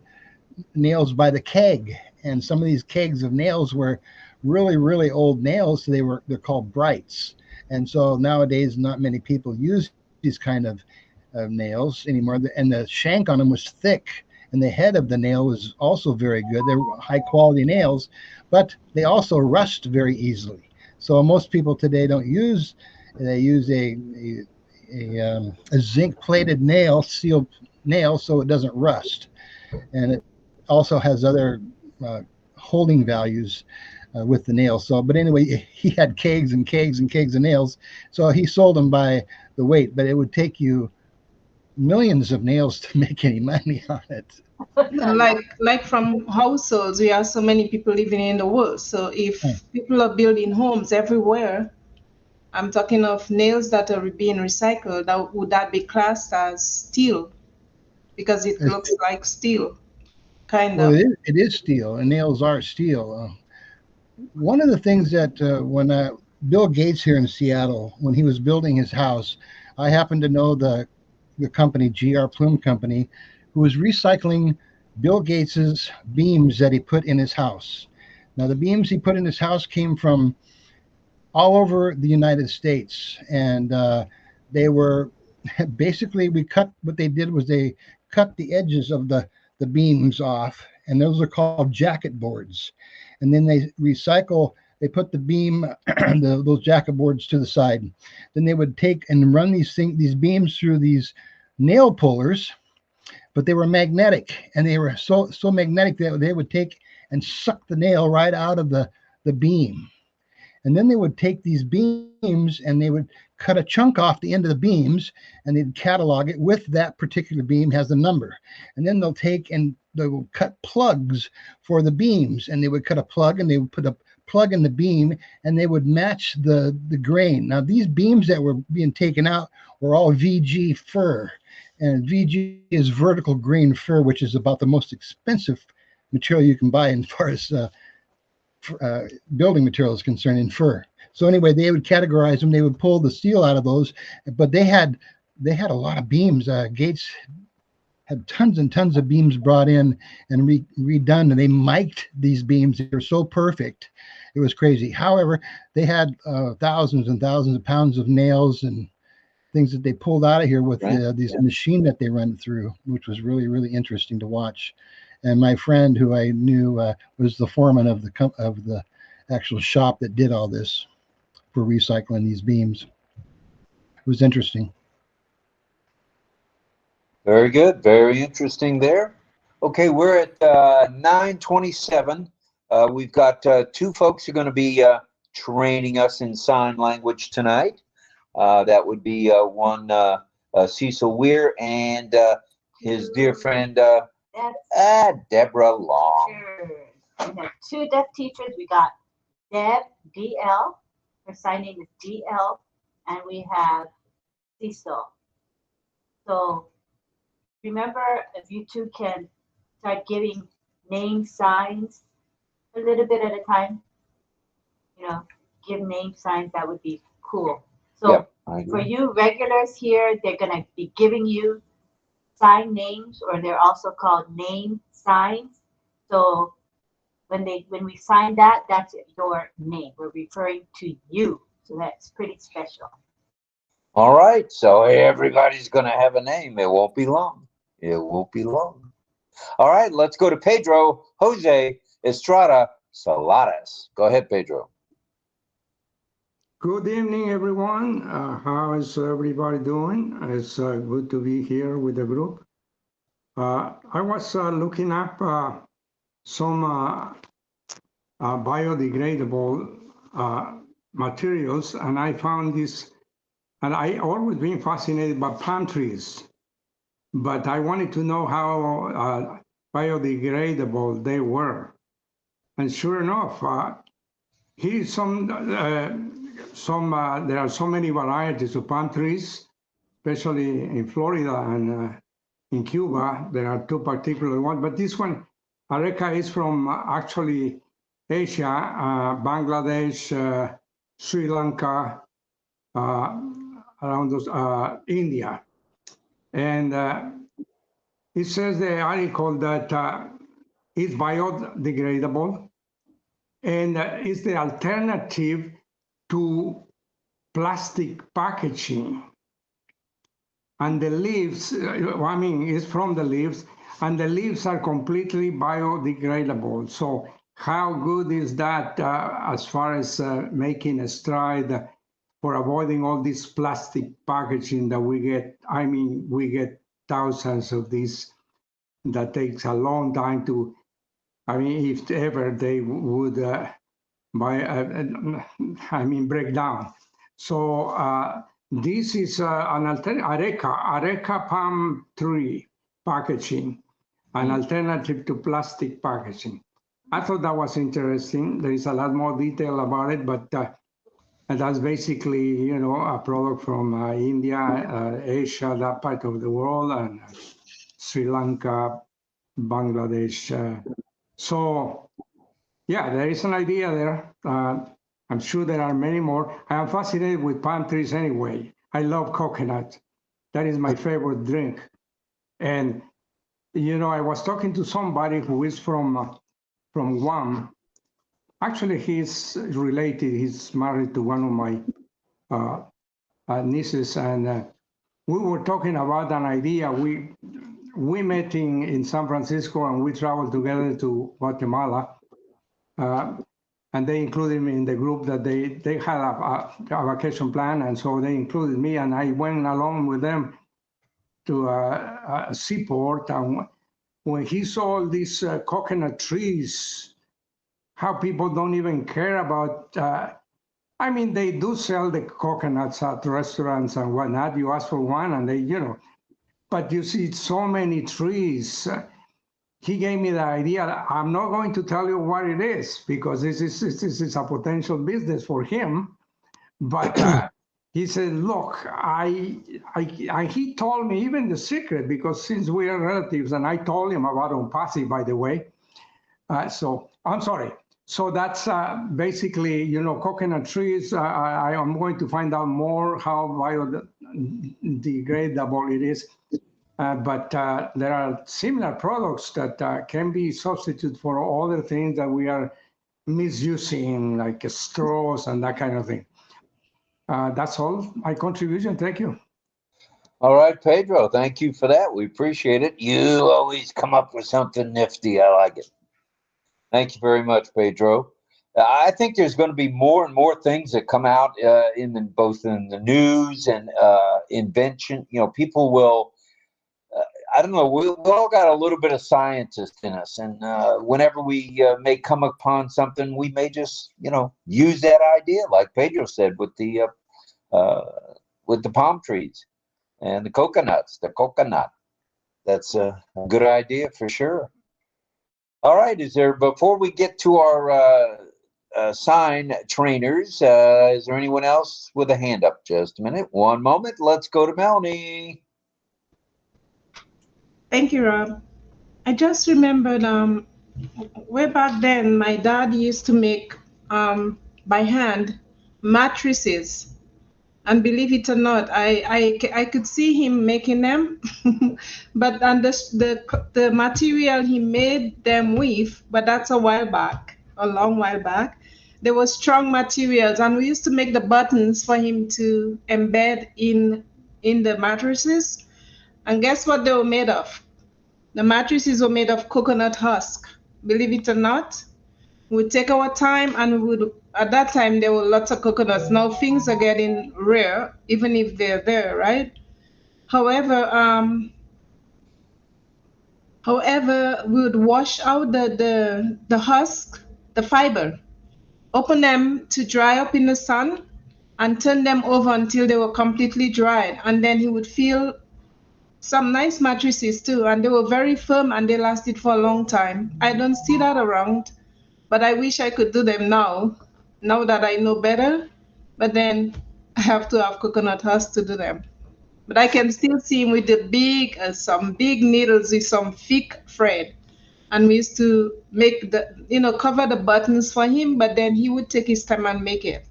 nails by the keg. And some of these kegs of nails were really, really old nails. So they're called brights. And so nowadays, not many people use these kind of nails anymore. And the shank on them was thick, and the head of the nail was also very good. They're high quality nails, but they also rust very easily. So most people today they use a zinc plated nail, sealed nail, so it doesn't rust. And it also has other holding values with the nails. So, but anyway, he had kegs and kegs and kegs of nails. So he sold them by the weight, but it would take you millions of nails to make any money on it. Like from households, we have so many people living in the world. So if people are building homes everywhere, I'm talking of nails that are being recycled, would that be classed as steel? Because it looks like steel, kind of. Well, it is steel, and nails are steel. One of the things that when Bill Gates here in Seattle, when he was building his house, I happened to know the company, GR Plume Company, who was recycling Bill Gates's beams that he put in his house. Now, the beams he put in his house came from all over the United States, and they were basically, what they did was they cut the edges of the beams off, and those are called jacket boards. And then they recycle. They put the beam, those jacket boards to the side. Then they would take and run these beams through these nail pullers, but they were magnetic, and they were so magnetic that they would take and suck the nail right out of the beam. And then they would take these beams and they would cut a chunk off the end of the beams, and they'd catalog it with that particular beam has the number. And then they'll take and they will cut plugs for the beams, and they would cut a plug and they would put a plug in the beam, and they would match the grain. Now, these beams that were being taken out were all VG fir, and VG is vertical grain fir, which is about the most expensive material you can buy as far as building material is concerned in fir. So anyway, they would categorize them. They would pull the steel out of those, but they had a lot of beams. Gates had tons and tons of beams brought in and redone, and they mic'd these beams. They were so perfect. It was crazy. However, they had thousands and thousands of pounds of nails and things that they pulled out of here with this machine that they run through, which was really, really interesting to watch. And my friend, who I knew, was the foreman of the actual shop that did all this for recycling these beams. It was interesting. Very good. Very interesting there. Okay, we're at 9:27. We've got two folks who are going to be training us in sign language tonight. That would be one Cecil Weir and his dear friend Deborah Long. Sure. We have two deaf teachers. We got Deb, DL. Her sign name is DL. And we have Cecil. So remember, if you two can start giving name signs a little bit at a time, give name signs, that would be cool. So for you regulars here, they're going to be giving you sign names, or they're also called name signs. So when we sign that, that's your name. We're referring to you. So that's pretty special. All right. So everybody's going to have a name. It won't be long. It won't be long. All right. Let's go to Pedro Jose Estrada Saladas. Go ahead, Pedro. Good evening, everyone. How is everybody doing? It's good to be here with the group. I was looking up some biodegradable materials, and I found this, and I always been fascinated by palm trees, but I wanted to know how biodegradable they were. And sure enough, here's there are so many varieties of palm trees, especially in Florida and in Cuba. There are two particular ones, but this one, Areca, is from actually Asia, Bangladesh, Sri Lanka, around those, India. And it says the article that it's biodegradable and it's the alternative to plastic packaging. And the leaves, it's from the leaves, and the leaves are completely biodegradable. So how good is that as far as making a stride for avoiding all this plastic packaging that we get? We get thousands of these that takes a long time to, if ever they would break down. So this is an Areca palm tree packaging, an alternative to plastic packaging. I thought that was interesting. There is a lot more detail about it, but that's basically, a product from India, Asia, that part of the world, and Sri Lanka, Bangladesh. So yeah, there is an idea there. I'm sure there are many more. I am fascinated with palm trees anyway. I love coconut. That is my favorite drink. And, I was talking to somebody who is from Guam. Actually, he's related. He's married to one of my nieces. And we were talking about an idea. we met in San Francisco and we traveled together to Guatemala. And they included me in the group that they had a vacation plan. And so they included me and I went along with them to a seaport. And when he saw these coconut trees, how people don't even care about, I mean, they do sell the coconuts at restaurants and whatnot. You ask for one and they, you know, but you see so many trees. He gave me the idea. I'm not going to tell you what it is because this is a potential business for him. But he said, "Look, he told me even the secret because since we are relatives, and I told him about ONPASSIVE, by the way. So I'm sorry. So that's basically, you know, coconut trees. I am going to find out more how biodegradable it is. But there are similar products that can be substituted for other things that we are misusing, like straws and that kind of thing. That's all my contribution. Thank you. All right, Pedro, thank you for that. We appreciate it. You always come up with something nifty. I like it. Thank you very much, Pedro. I think there's going to be more and more things that come out both in the news and invention. You know, people will. I don't know. We all got a little bit of scientist in us, and whenever we may come upon something, we may just, you know, use that idea, like Pedro said, with the palm trees and the coconuts. The coconut. That's a good idea for sure. All right. Before we get to our sign trainers, is there anyone else with a hand up? Just a minute. One moment. Let's go to Melanie. Thank you, Rob. I just remembered way back then, my dad used to make by hand mattresses. And believe it or not, I could see him making them, but the material he made them with, but that's a long while back. There were strong materials, and we used to make the buttons for him to embed in the mattresses. And guess what they were made of? The mattresses were made of coconut husk. Believe it or not, we'd take our time and we would, at that time, there were lots of coconuts. Now things are getting rare, even if they're there, right? However, we would wash out the husk, the fiber, open them to dry up in the sun, and turn them over until they were completely dried. And then he would feel some nice mattresses too, and they were very firm and they lasted for a long time. I don't see that around, but I wish I could do them now that I know better. But then I have to have coconut husk to do them. But I can still see him with the some big needles with some thick thread. And we used to make cover the buttons for him, but then he would take his time and make it.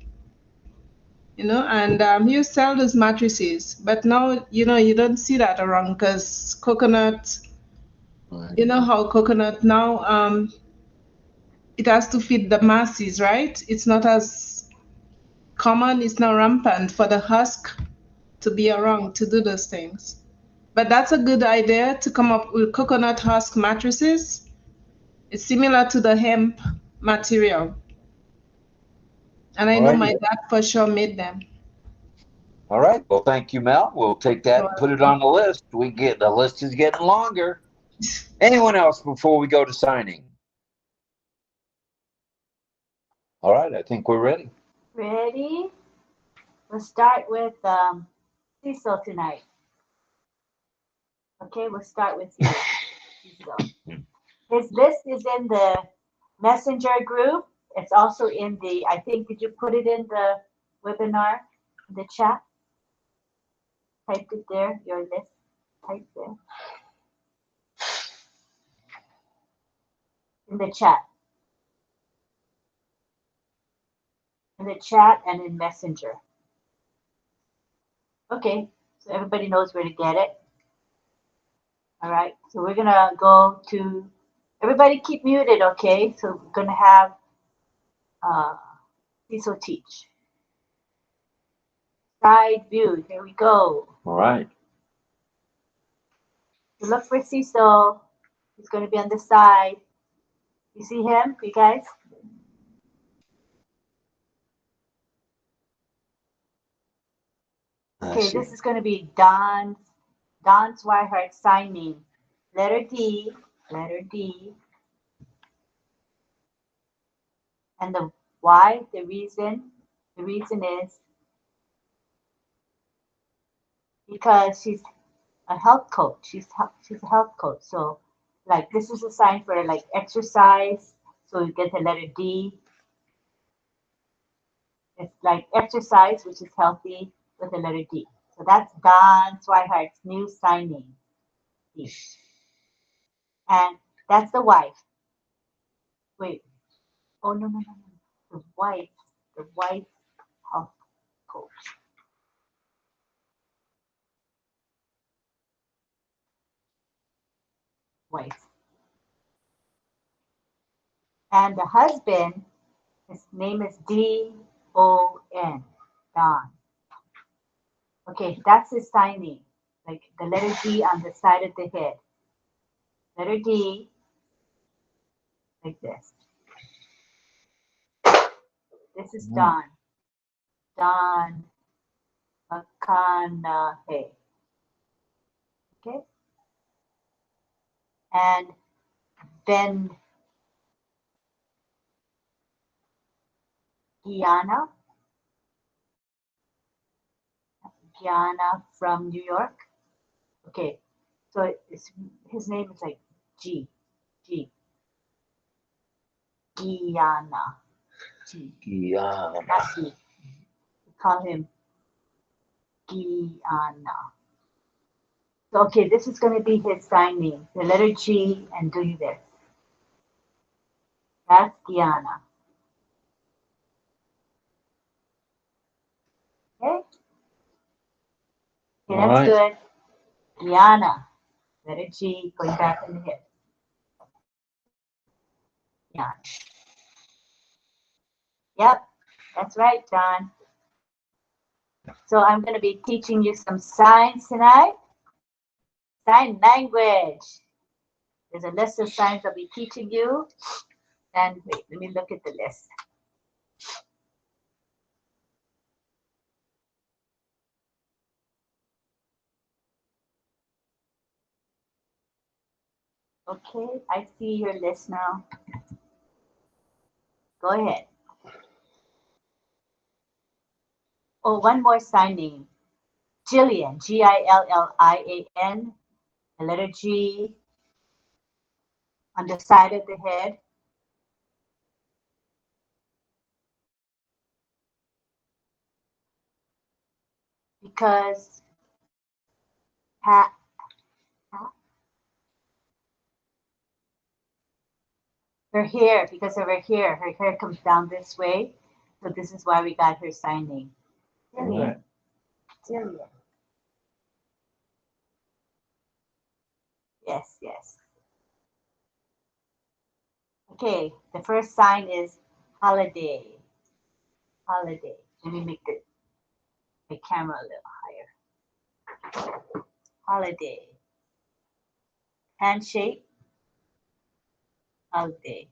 And he used to sell those mattresses. But now, you don't see that around because coconut, you know how coconut now, it has to fit the masses, right? It's not as common, it's not rampant for the husk to be around to do those things. But that's a good idea to come up with coconut husk mattresses. It's similar to the hemp material. And I know my dad for sure made them. All right. Well, thank you, Mel. We'll take that and put it on the list. The list is getting longer. Anyone else before we go to signing? All right. I think we're ready. Ready? We'll start with Cecil tonight. Okay, we'll start with you, Cecil. His list is in the messenger group. It's also in did you put it in the webinar, in the chat? Typed it there, your list, type there. In the chat. In the chat and in messenger. Okay, so everybody knows where to get it. All right, so we're gonna go to, everybody keep muted, okay? So we're gonna have Cecil teach. Side view, here we go. All right. So look for Cecil. He's going to be on the side. You see him, you guys? Okay, this is going to be Don's Swihart signing. Letter D. And the why, the reason is because she's a health coach. She's a health coach. So like this is a sign for like exercise. So you get the letter D. It's like exercise, which is healthy, with the letter D. So that's Don Swihart's new signing. D. And that's the wife. Wait. Oh no. The wife health coach. Wife. And the husband, his name is D-O-N, Don. Okay, that's his signing. Like the letter D on the side of the head. Letter D, like this. This is Don. Don McConaughey. Okay? And then Gianna from New York. Okay, so his name is like G. Gianna. Not G. We call him Gianna. So, okay, this is going to be his signing. The letter G and do this. That's Gianna. Okay? Okay, that's good. Gianna. Letter G going back in the head. Gianna. Yep, that's right, John. So I'm going to be teaching you some signs tonight. Sign language. There's a list of signs I'll be teaching you. And wait, let me look at the list. Okay, I see your list now. Go ahead. Oh, one more sign name. Jillian, G-I-L-L-I-A-N, the letter G on the side of the head. Because her hair, because of her hair comes down this way. So this is why we got her sign name. Jillian. Yes. Okay, the first sign is holiday. Let me make the camera a little higher. Holiday. Handshake. Holiday.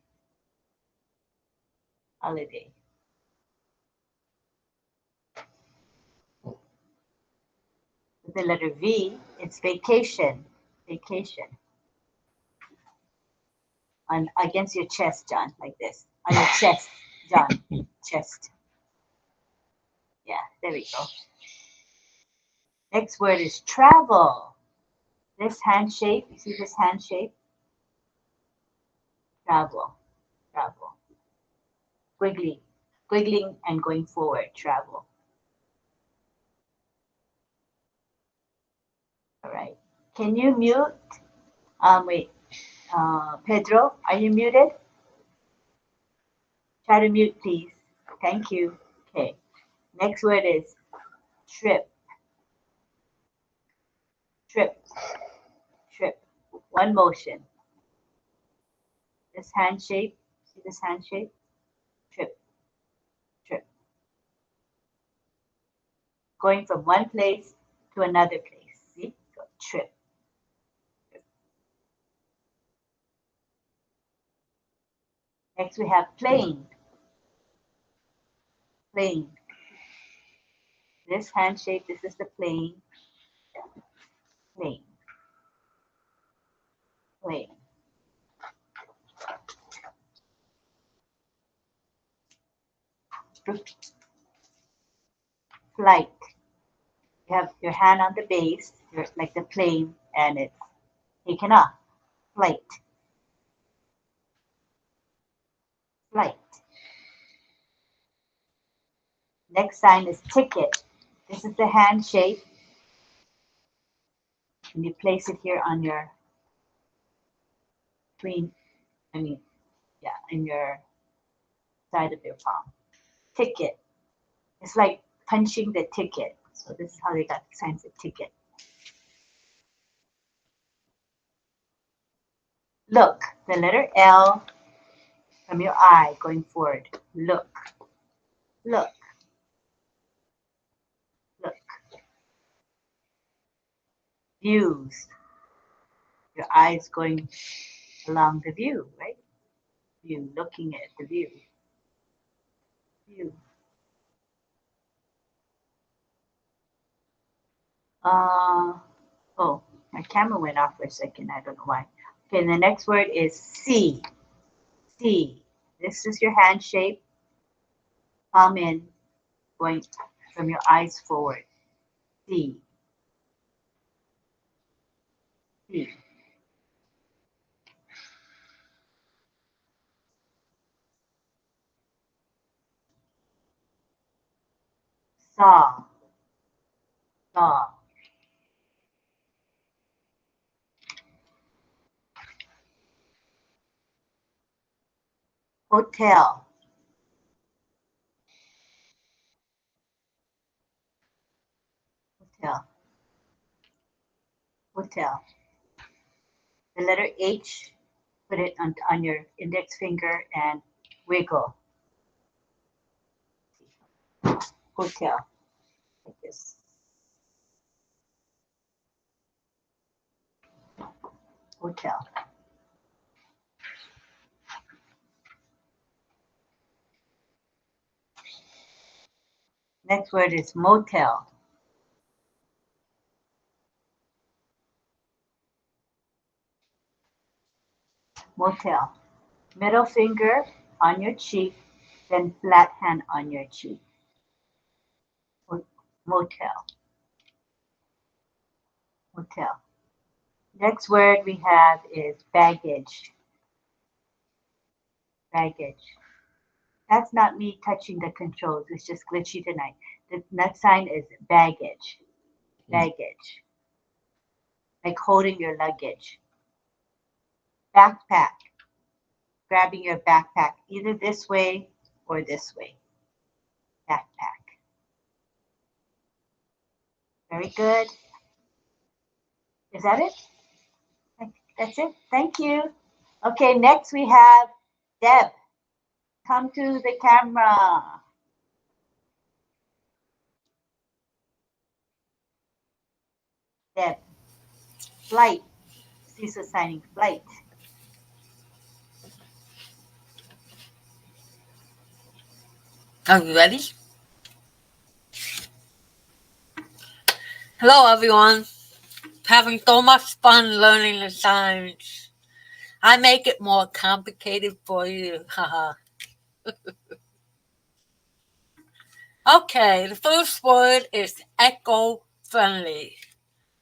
With the letter V, it's vacation. On against your chest, John, like this. On your chest, John. Chest. Yeah, there we go. Next word is travel. This hand shape, you see this hand shape? Travel. Wiggling and going forward, travel. All right. Can you mute? Wait. Pedro, are you muted? Try to mute, please. Thank you. Okay. Next word is trip. One motion. This hand shape. See this hand shape? Trip. Going from one place to another place. See? So trip. Next we have plane. Plane. This hand shape, this is the plane. Plane. Plane. Flight. You have your hand on the base, like the plane, and it's taken off. Flight. Flight. Next sign is ticket. This is the hand shape. And you place it here on your in your side of your palm. Ticket. It's like punching the ticket. So this is how they got the signs of ticket. Look, the letter L from your eye going forward. Look. Look. Look. Views. Your eyes going along the view, right? View, looking at the view. View. Oh, my camera went off for a second. I don't know why. Okay, the next word is C. C. This is your hand shape. Palm in, going from your eyes forward. C. C. Saw. Saw. Hotel. Hotel. Hotel. The letter H, put it on your index finger and wiggle. Hotel. Like this. Hotel. Next word is motel. Motel. Middle finger on your cheek, then flat hand on your cheek. Motel. Motel. Next word we have is baggage. Baggage. That's not me touching the controls. It's just glitchy tonight. The next sign is baggage. Baggage. Like holding your luggage. Backpack. Grabbing your backpack either this way or this way. Backpack. Very good. Is that it? That's it. Thank you. Okay, next we have Deb. Come to the camera. Deb. Flight. Cecil signing flight. Are you ready? Hello, everyone. Having so much fun learning the signs. I make it more complicated for you. Haha. Okay, the first word is eco-friendly.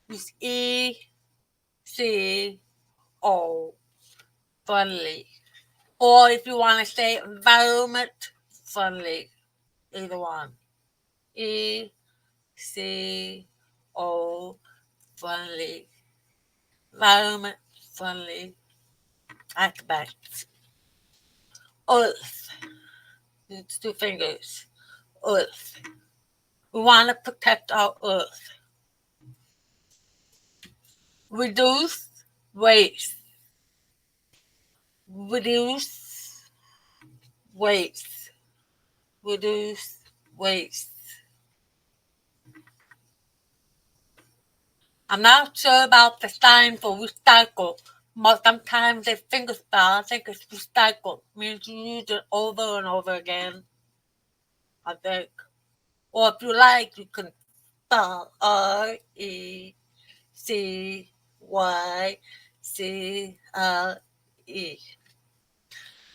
It's E-C-O, friendly. Or if you want to say environment friendly, either one. E-C-O, friendly. Environment friendly. Aspects. Earth. It's 2 fingers. Earth. We want to protect our earth. Reduce waste. Reduce waste. Reduce waste. I'm not sure about the sign for recycle, Sometimes they finger style. I think it's recycled. Means you use it over and over again. I think. Or if you like, you can spell RECYCLE.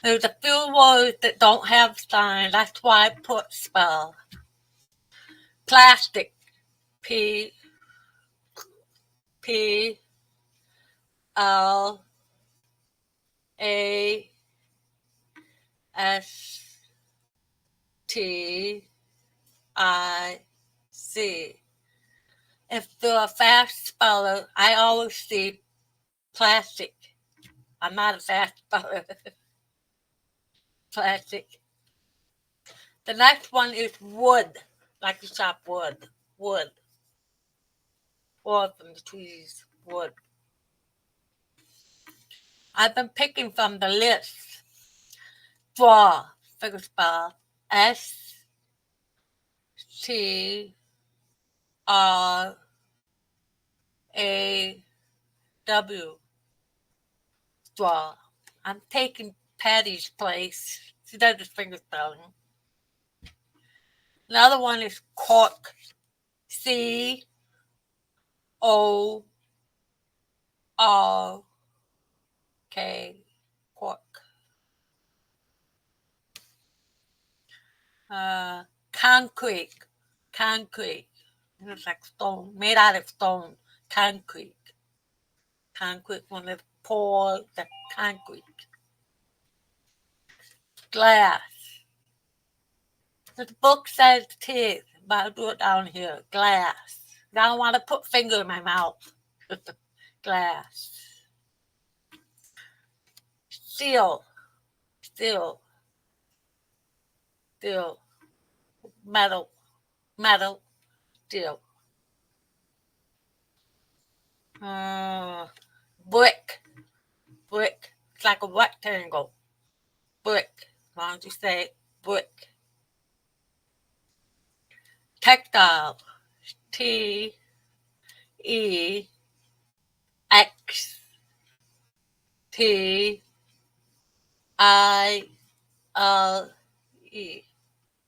There's a few words that don't have sign. That's why I put spell. Plastic. P L A S T I C. If you're a fast speller, I always see plastic. I'm not a fast speller. Plastic. The next one is wood, like you chop wood. Wood. Or from the trees. Wood. I've been picking from the list. Draw. Figure spell. STRAW. Draw. I'm taking Patty's place. She does the finger spelling. Another one is cork. CORK. Cork. Concrete. Concrete. It's like stone, made out of stone. Concrete. Concrete, when they pour the concrete. Glass. The book says teeth, but I'll do it down here. Glass. I don't want to put finger in my mouth. Glass. Steel. Steel. Steel. Metal. Metal. Steel. Brick. Brick. It's like a rectangle. Brick. Why don't you say brick? Textile. TEXTILE.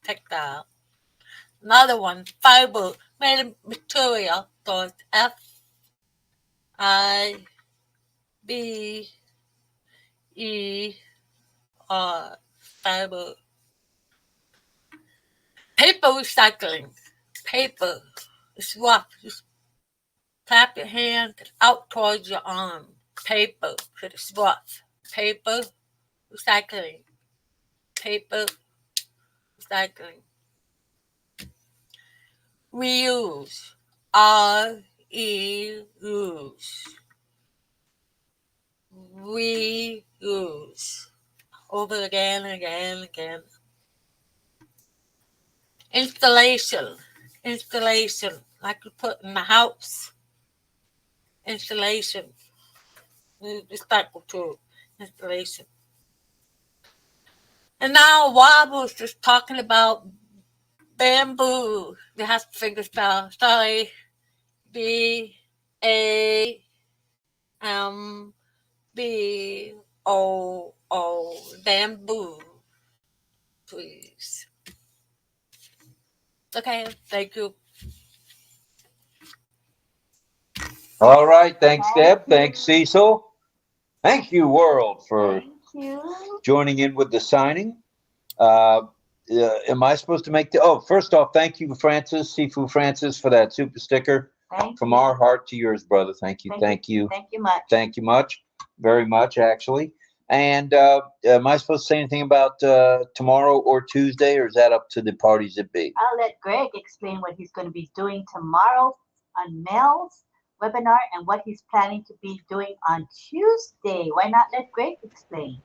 Textile. Another one, fiber, made of material, so it's FIBER. Fiber. Paper recycling. Paper. It's rough. Just tap your hand out towards your arm. Paper. It's rough. Paper recycling. Paper recycling. Reuse. REUSE. Reuse. Over again and again and again. Installation. Installation. Like you put in the house. Installation. Recycle too. Installation. And now Rob was just talking about bamboo. They have to finger spell. Sorry. BAMBOO. Bamboo. Please. Okay, thank you. All right. Thanks, Deb. Thanks, Cecil. Thank you, world, for joining in with the signing. Am I supposed to make the... Oh, first off, thank you, Francis, Sifu Francis, for that super sticker. From our heart to yours, brother. Thank you. Thank you. Thank you much. Thank you much. Very much, actually. And am I supposed to say anything about tomorrow or Tuesday, or is that up to the parties that be? I'll let Greg explain what he's going to be doing tomorrow on Mel's webinar and what he's planning to be doing on Tuesday. Why not let Greg explain?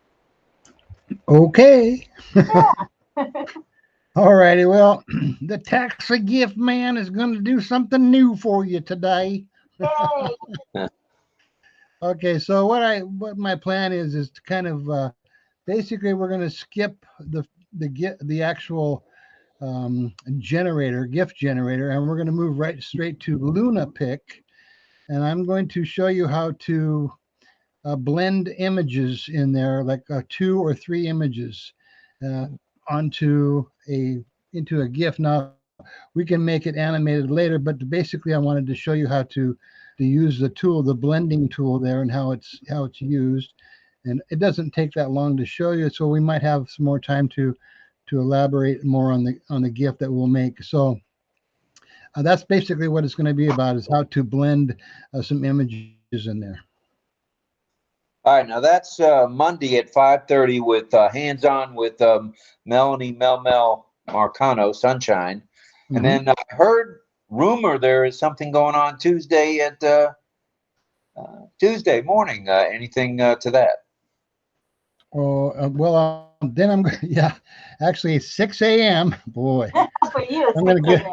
Okay. Yeah. All righty. Well, the tax a gift man is going to do something new for you today. Okay, so what my plan is to kind of basically we're going to skip the actual gift generator, and we're going to move right straight to Luna Pick, and I'm going to show you how to blend images in there, like 2 or 3 images into a GIF. Now we can make it animated later, but basically I wanted to show you how to use the tool, the blending tool there, and how it's used. And it doesn't take that long to show you, so we might have some more time to elaborate more on the GIF that we'll make. So that's basically what it's going to be about, is how to blend some images in there. All right, now that's Monday at 5:30 with hands-on with Melanie Mel Marcano, Sunshine. And then I heard rumor there is something going on Tuesday at Tuesday morning. Anything to that? Oh, well, then I'm yeah, actually 6 a.m. Boy, For you, I'm gonna get.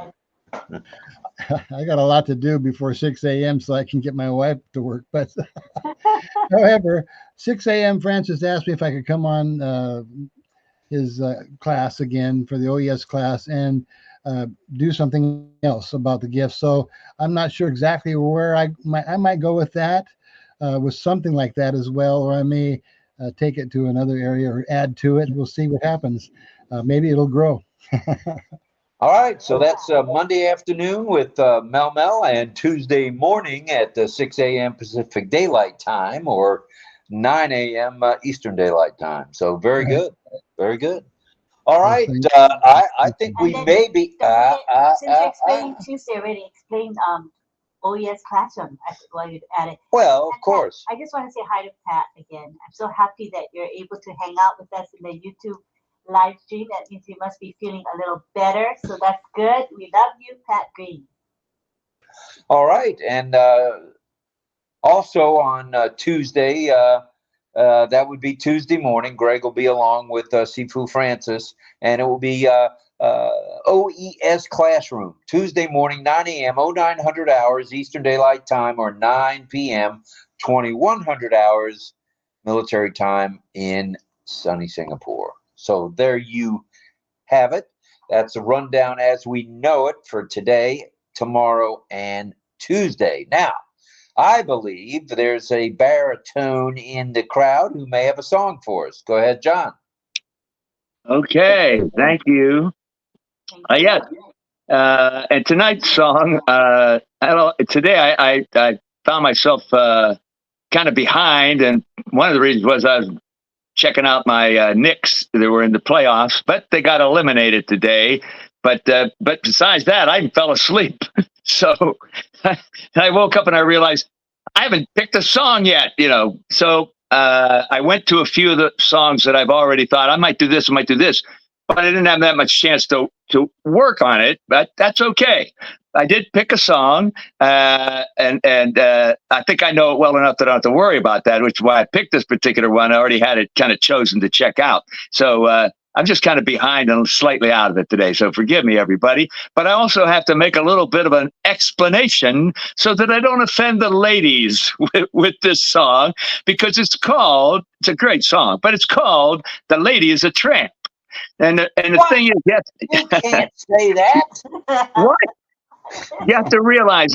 I got a lot to do before 6 a.m. so I can get my wife to work. But however, 6 a.m. Francis asked me if I could come on his class again for the OES class and do something else about the gifts. So I'm not sure exactly where I might go with that, with something like that as well, or I may take it to another area or add to it. We'll see what happens. Maybe it'll grow. All right, so that's Monday afternoon with Mel and Tuesday morning at 6 a.m. Pacific Daylight Time or 9 a.m. Eastern Daylight Time. So very good, very good. All right, I think we may be. Since you explained Tuesday already, explain OES Classroom while you're at it. Well, of course. I just want to say hi to Pat again. I'm so happy that you're able to hang out with us in the YouTube live stream. That means you must be feeling a little better, so that's good. We love you, Pat Green. All right, and also on Tuesday, that would be Tuesday morning. Greg will be along with Sifu Francis, and it will be OES Classroom Tuesday morning, 9 a.m. 0900 hours Eastern Daylight Time, or 9 p.m. 2100 hours military time in sunny Singapore. So there you have it. That's a rundown as we know it for today, tomorrow, and Tuesday. Now, I believe there's a baritone in the crowd who may have a song for us. Go ahead, John. Okay, thank you. Yes, and tonight's song, today I found myself kind of behind, and one of the reasons was I was checking out my Knicks that were in the playoffs, but they got eliminated today. But besides that, I fell asleep. So I woke up and I realized I haven't picked a song yet, So I went to a few of the songs that I've already thought I might do this, but I didn't have that much chance to work on it. But that's okay. I did pick a song, and I think I know it well enough that I don't have to worry about that, which is why I picked this particular one. I already had it kind of chosen to check out. So I'm just kind of behind and slightly out of it today. So forgive me, everybody. But I also have to make a little bit of an explanation so that I don't offend the ladies with this song, because it's a great song, but it's called "The Lady is a Tramp." And the thing is, yes, you can't say that. What? You have to realize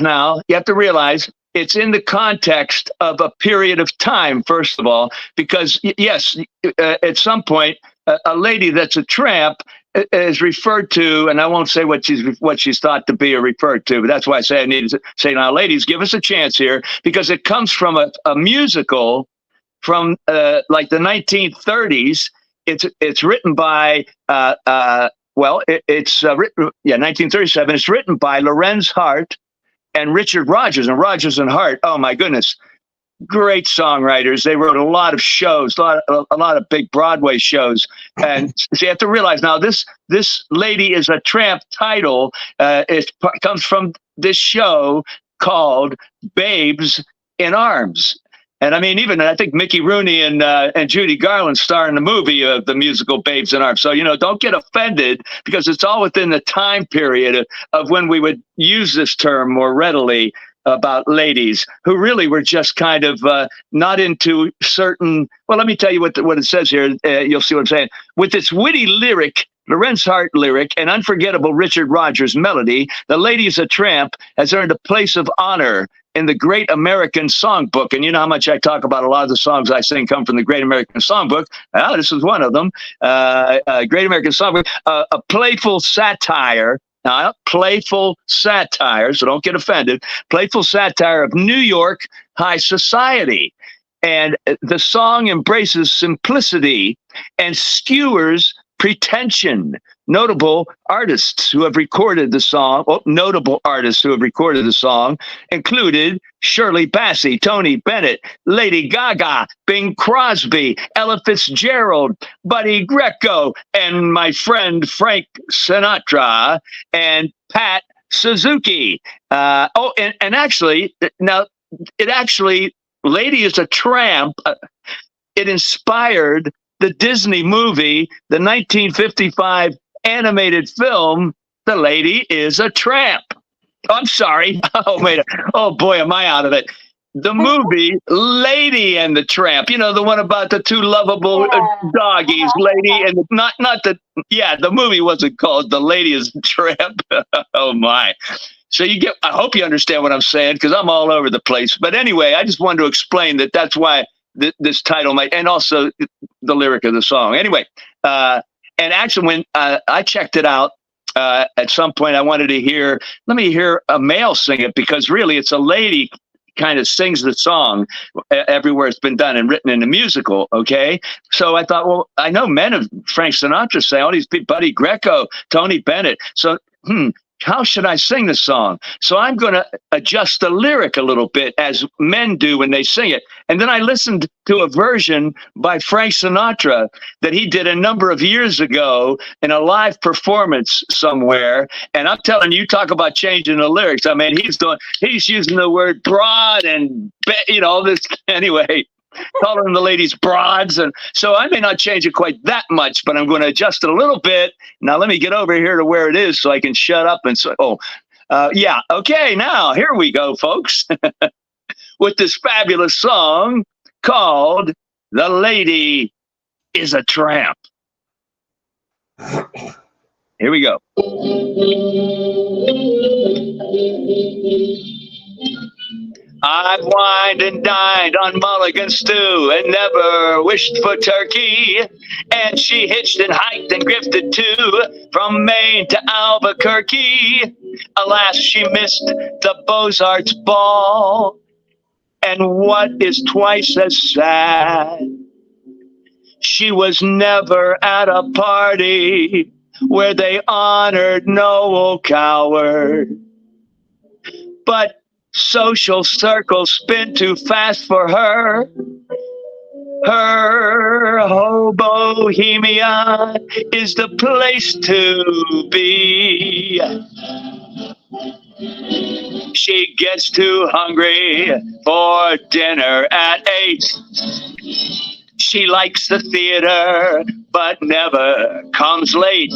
it's in the context of a period of time, first of all, because yes, at some point, a lady that's a tramp is referred to, and I won't say what she's thought to be or referred to, but that's why I say I need to say, now, ladies, give us a chance here, because it comes from a musical from like the 1930s. It's written by it's written 1937. It's written by Lorenz Hart and Richard Rodgers, and Rodgers and Hart. Oh my goodness, great songwriters. They wrote a lot of shows, a lot of big Broadway shows. And so you have to realize now this Lady is a Tramp title. It comes from this show called Babes in Arms. And I mean, even I think Mickey Rooney and Judy Garland star in the movie of the musical Babes in Arms. So, don't get offended, because it's all within the time period of when we would use this term more readily about ladies who really were just kind of not into certain. Well, let me tell you what it says here. You'll see what I'm saying. With its witty lyric, Lorenz Hart lyric, and unforgettable Richard Rodgers melody, The Lady is a Tramp has earned a place of honor in the Great American Songbook. And you know how much I talk about a lot of the songs I sing come from the Great American Songbook. Well, this is one of them. Great American Songbook, a playful satire. Now, playful satire, so don't get offended. Playful satire of New York high society. And the song embraces simplicity and skewers pretension. Notable artists who have recorded the song included Shirley Bassey, Tony Bennett, Lady Gaga, Bing Crosby, Ella Fitzgerald, Buddy Greco, and my friend Frank Sinatra and Pat Suzuki. And actually, now it actually, Lady is a Tramp. It inspired the Disney movie, the 1955 animated film, The Lady is a Tramp. I'm sorry. Oh boy, am I out of it. The movie Lady and the Tramp, you know, the one about the two lovable doggies, Lady and the movie wasn't called The Lady is a Tramp. Oh my. So I hope you understand what I'm saying, because I'm all over the place. But anyway, I just wanted to explain that that's why this title might, and also the lyric of the song. Anyway, and actually when I checked it out, at some point I wanted to let me hear a male sing it, because really it's a lady kind of sings the song everywhere it's been done and written in a musical. Okay. So I thought, well, I know men of Frank Sinatra say all these people, Buddy Greco, Tony Bennett. So, how should I sing the song? So I'm going to adjust the lyric a little bit, as men do when they sing it. And then I listened to a version by Frank Sinatra that he did a number of years ago in a live performance somewhere. And I'm telling you, talk about changing the lyrics. I mean, he's using the word broad and, this anyway. Calling the ladies broads. And so I may not change it quite that much, but I'm going to adjust it a little bit. Now let me get over here to where it is so I can shut up and say, okay, now here we go, folks, with this fabulous song called The Lady is a Tramp. Here we go. I've wined and dined on mulligan stew and never wished for turkey. And she hitched and hiked and grifted too, from Maine to Albuquerque. Alas, she missed the Beaux-Arts ball. And what is twice as sad, she was never at a party where they honored Noel Coward. But social circles spin too fast for her. Her Hobohemia is the place to be. She gets too hungry for dinner at 8. She likes the theater, but never comes late.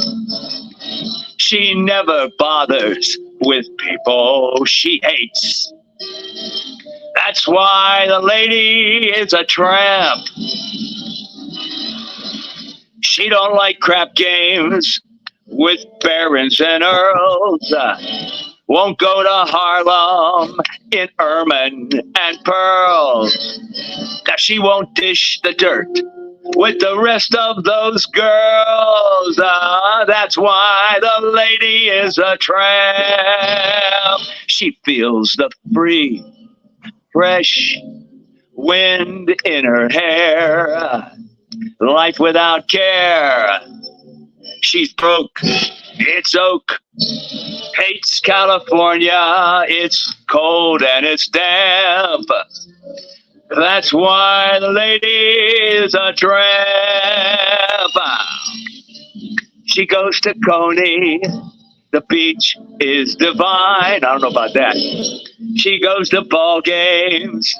She never bothers with people she hates. That's why the lady is a tramp. She don't like crap games with barons and earls. Won't go to Harlem in ermine and pearls. Now she won't dish the dirt with the rest of those girls. That's why the lady is a tramp. She feels the free, fresh wind in her hair. Life without care. She's broke. It's oak. Hates California. It's cold and it's damp. That's why the lady is a tramp. She goes to Coney. The beach is divine. I don't know about that. She goes to ball games.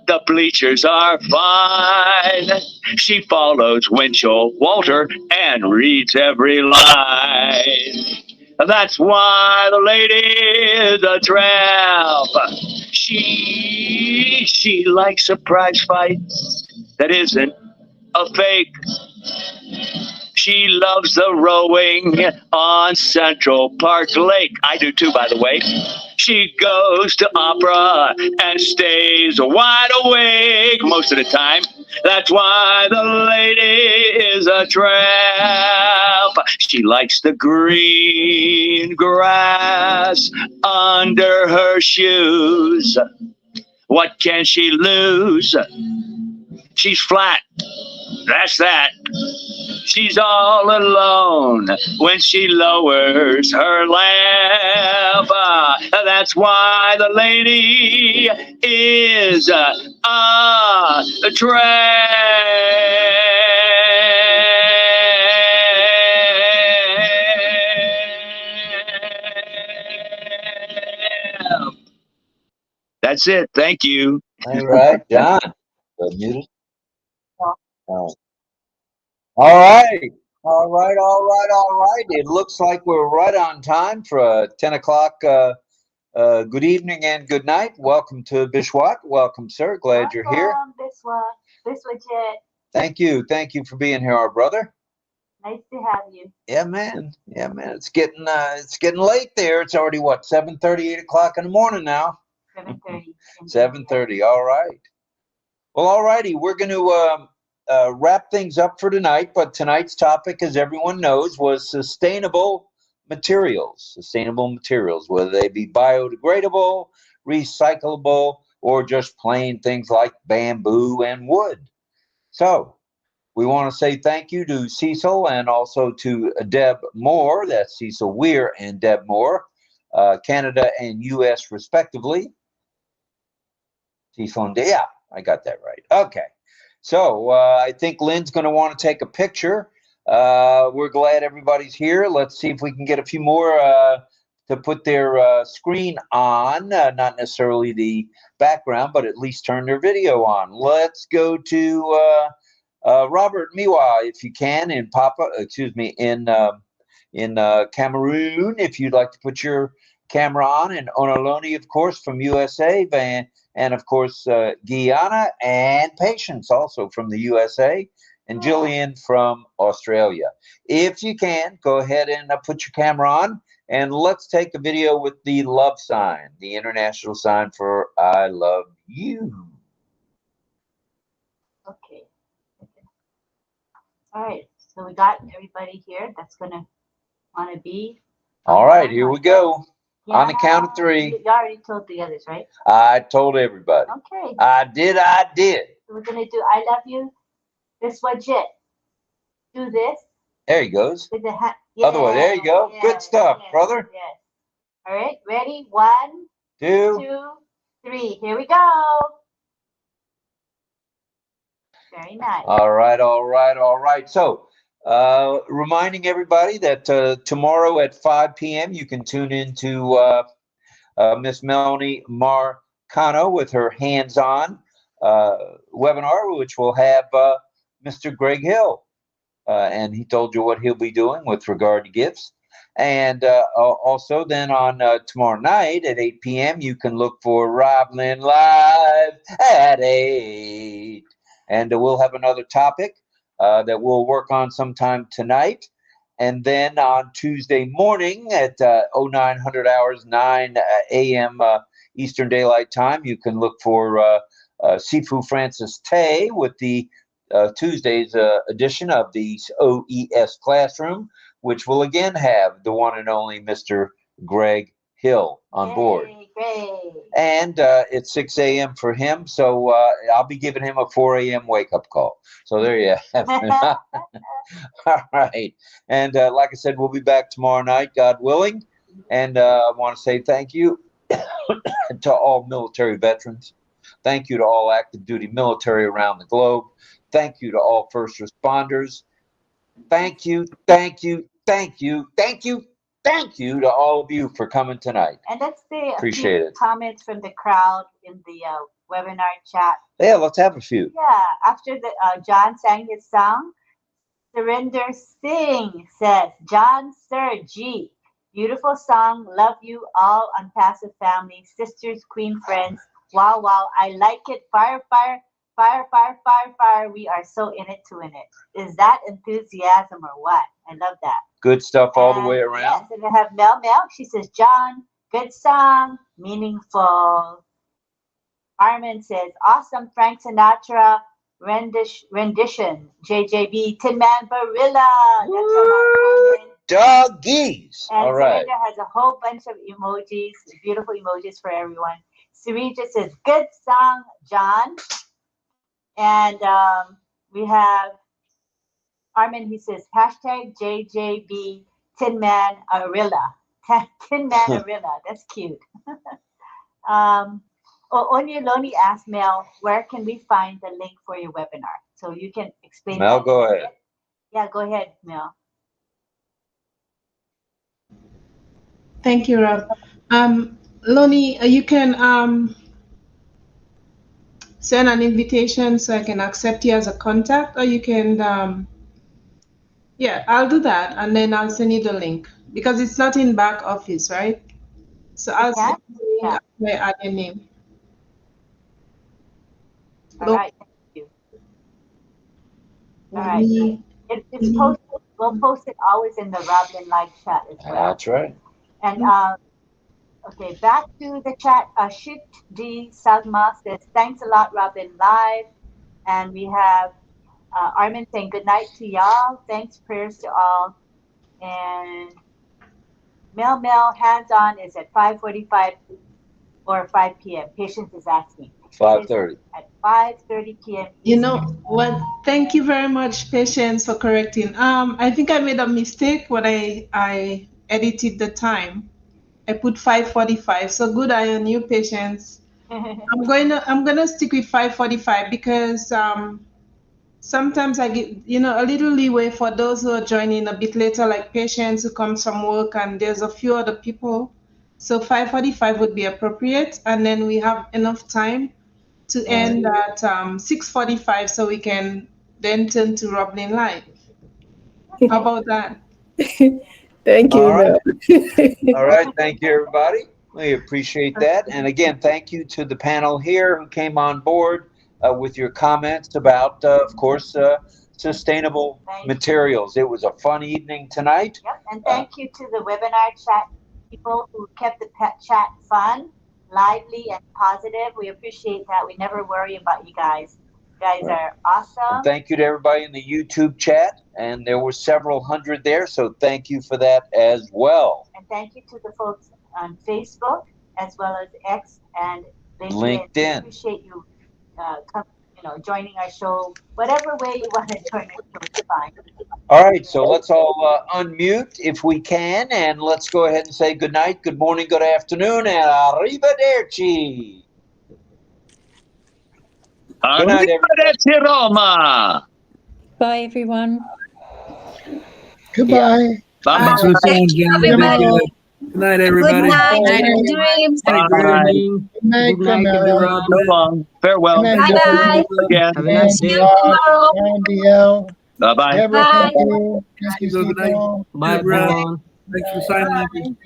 The bleachers are fine. She follows Winchell Walter and reads every line. That's why the lady is a tramp. She likes a prize fight that isn't a fake. She loves the rowing on Central Park Lake. I do too, by the way. She goes to opera and stays wide awake most of the time. That's why the lady is a tramp. She likes the green grass under her shoes. What can she lose? She's flat. That's that. She's all alone when she lowers her lamp. That's why the lady is a tramp. That's it. Thank you. All right, John. Muted. All right. All right. All right. It looks like we're right on time for 10 o'clock. Good evening and good night. Welcome to Bishwat. Welcome, sir. Glad you're here. Bishwat. Thank you. Thank you for being here, our brother. Nice to have you. Yeah, man. Yeah, man. It's getting late there. It's already what, 7:30, 8 o'clock in the morning now. 7:30. 7:30. All right. Well, all righty. We're going to wrap things up for tonight, but tonight's topic, as everyone knows, was sustainable materials. Sustainable materials, whether they be biodegradable, recyclable, or just plain things like bamboo and wood. So we want to say thank you to Cecil and also to Deb Moore. That's Cecil Weir and Deb Moore, Canada and U.S. respectively. Cecil and yeah, I got that right. Okay. So I think Lynn's going to want to take a picture. We're glad everybody's here. Let's see if we can get a few more to put their screen on, not necessarily the background, but at least turn their video on. Let's go to Robert Miwa, if you can, in Cameroon, if you'd like to put your camera on, and Onaloni, of course, from USA, and of course Guyana, and Patience also from the USA, and Jillian from Australia. If you can, go ahead and put your camera on, and let's take a video with the love sign, the international sign for I love you. Okay. All right. So we got everybody here that's going to want to be. All right, here we go. Yeah, on the count of three. You already told the others, right? I told everybody. Okay. I did. So we're going to do I love you. This legit. Do this. There he goes. With the other way. There you go. Good stuff, brother. Yes. All right. Ready? 1, 2, 3. Here we go. Very nice. All right. So, reminding everybody that tomorrow at 5 p.m. you can tune into Miss Melanie Marcano with her hands-on webinar, which will have Mr. Greg Hill, and he told you what he'll be doing with regard to gifts. And also then on tomorrow night at 8 p.m. you can look for RobLynn Live at 8. And we'll have another topic that we'll work on sometime tonight. And then on Tuesday morning at 0900 hours, 9 a.m. Eastern Daylight Time, you can look for Sifu Francis Tay with the Tuesday's edition of the OES Classroom, which will again have the one and only Mr. Greg Hill on board. Great. And it's 6 a.m. for him, so I'll be giving him a 4 a.m. wake-up call. So there you have it. All right. And like I said, we'll be back tomorrow night, God willing. And I want to say thank you to all military veterans. Thank you to all active duty military around the globe. Thank you to all first responders. Thank you to all of you for coming tonight. And let's see Appreciate it. Comments from the crowd in the webinar chat. Yeah, let's have a few. Yeah, after the John sang his song, Surinder Singh says, John Sir G, beautiful song, love you all, Unpassive family, sisters, queen friends. Wow, I like it. Fire, we are so in it to win it. Is that enthusiasm or what? I love that. Good stuff all the way around. Yes, and I have Mel. She says, John, good song. meaningful. Armin says, awesome Frank Sinatra rendition. JJB, Tin Man Barilla. That's from our Armin. Doggies. And All right. Surinder has a whole bunch of emojis, beautiful emojis for everyone. Sarija says, good song, John. And we have Armin, he says, hashtag JJB Tin Man Arilla. Tin Man Arilla. That's cute. Onyeloni asked Mel, where can we find the link for your webinar? So you can explain Mel, that. go ahead. Yeah, go ahead, Mel. Thank you, Rob. Loni, you can send an invitation so I can accept you as a contact, or you can, yeah, I'll do that, and then I'll send you the link because it's not in back office, right? So I'll send you the link after I add your name. All right, thank you. All right. It's posted. We'll post it always in the RobLynn live chat as well. That's right. And okay, back to the chat. Ashit D. Salma says, thanks a lot, RobLynn Live. And we have Armin saying good night to y'all. Thanks, prayers to all. And Mel hands on is at 5:45 or 5 p.m. Patience is asking. 5:30. At 5:30 p.m. You know what? Thank you very much, Patience, for correcting. I think I made a mistake when I edited the time. I put 5:45. So good eye on you, Patience. I'm gonna stick with 5:45 because sometimes I get a little leeway for those who are joining a bit later, like Patience who comes from work, and there's a few other people. So 5:45 would be appropriate, and then we have enough time to end at 6:45, so we can then turn to RobLynn Live. How about that? Thank you. All right. All right. Thank you, everybody. We appreciate that. And again, thank you to the panel here who came on board with your comments about, of course, sustainable materials. It was a fun evening tonight. Yep. And thank you to the webinar chat people who kept the chat fun, lively, and positive. We appreciate that. We never worry about you guys. You guys are awesome. And thank you to everybody in the YouTube chat. And there were several hundred there, so thank you for that as well. And thank you to the folks on Facebook as well as X and LinkedIn. We appreciate you joining our show. Whatever way you want to join our show, it's fine. All right, so let's all unmute if we can, and let's go ahead and say good night, good morning, good afternoon, and arrivederci. Good night, everybody. Roma. Bye, everyone. Goodbye. Thanks for saying, Johnny. Good night, everybody. Good night. Dreams. Bye. Good night, Camilla. So long. Farewell. Bye-bye. Again. Have a nice day. Bye. Bye-bye. Deborah, Bye. thank you. Thank you, Good night. Steve. Bye, Deborah. everyone. Thanks for sign language.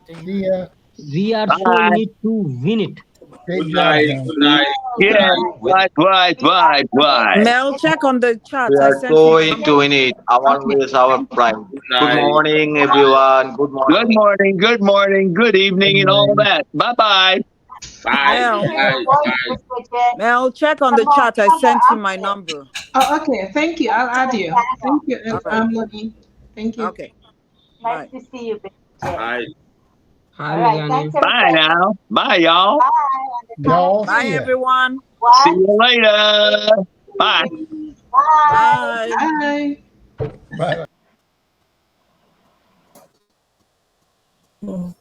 See ya. We are so Bye. in it to win it. Great Good job, night. John. Good night. Yeah. Right. Mel, check on the chat. We I are sent so you. into it. Our way is our prime. Good Good night. morning, everyone. Good Good morning. morning, good evening, and all that. Bye-bye. Bye. Mel, Bye. Bye. Mel, check on the chat. I sent you my number. Oh, okay. Thank you. I'll add you. Thank you, Loni. Thank you. Okay. Nice to see you, Big J. Bye. Hi, All right, Johnny. thanks, Bye everybody. now. Bye, y'all. Y'all Bye, see ya. everyone. See you later. Bye. Bye. Bye. Bye.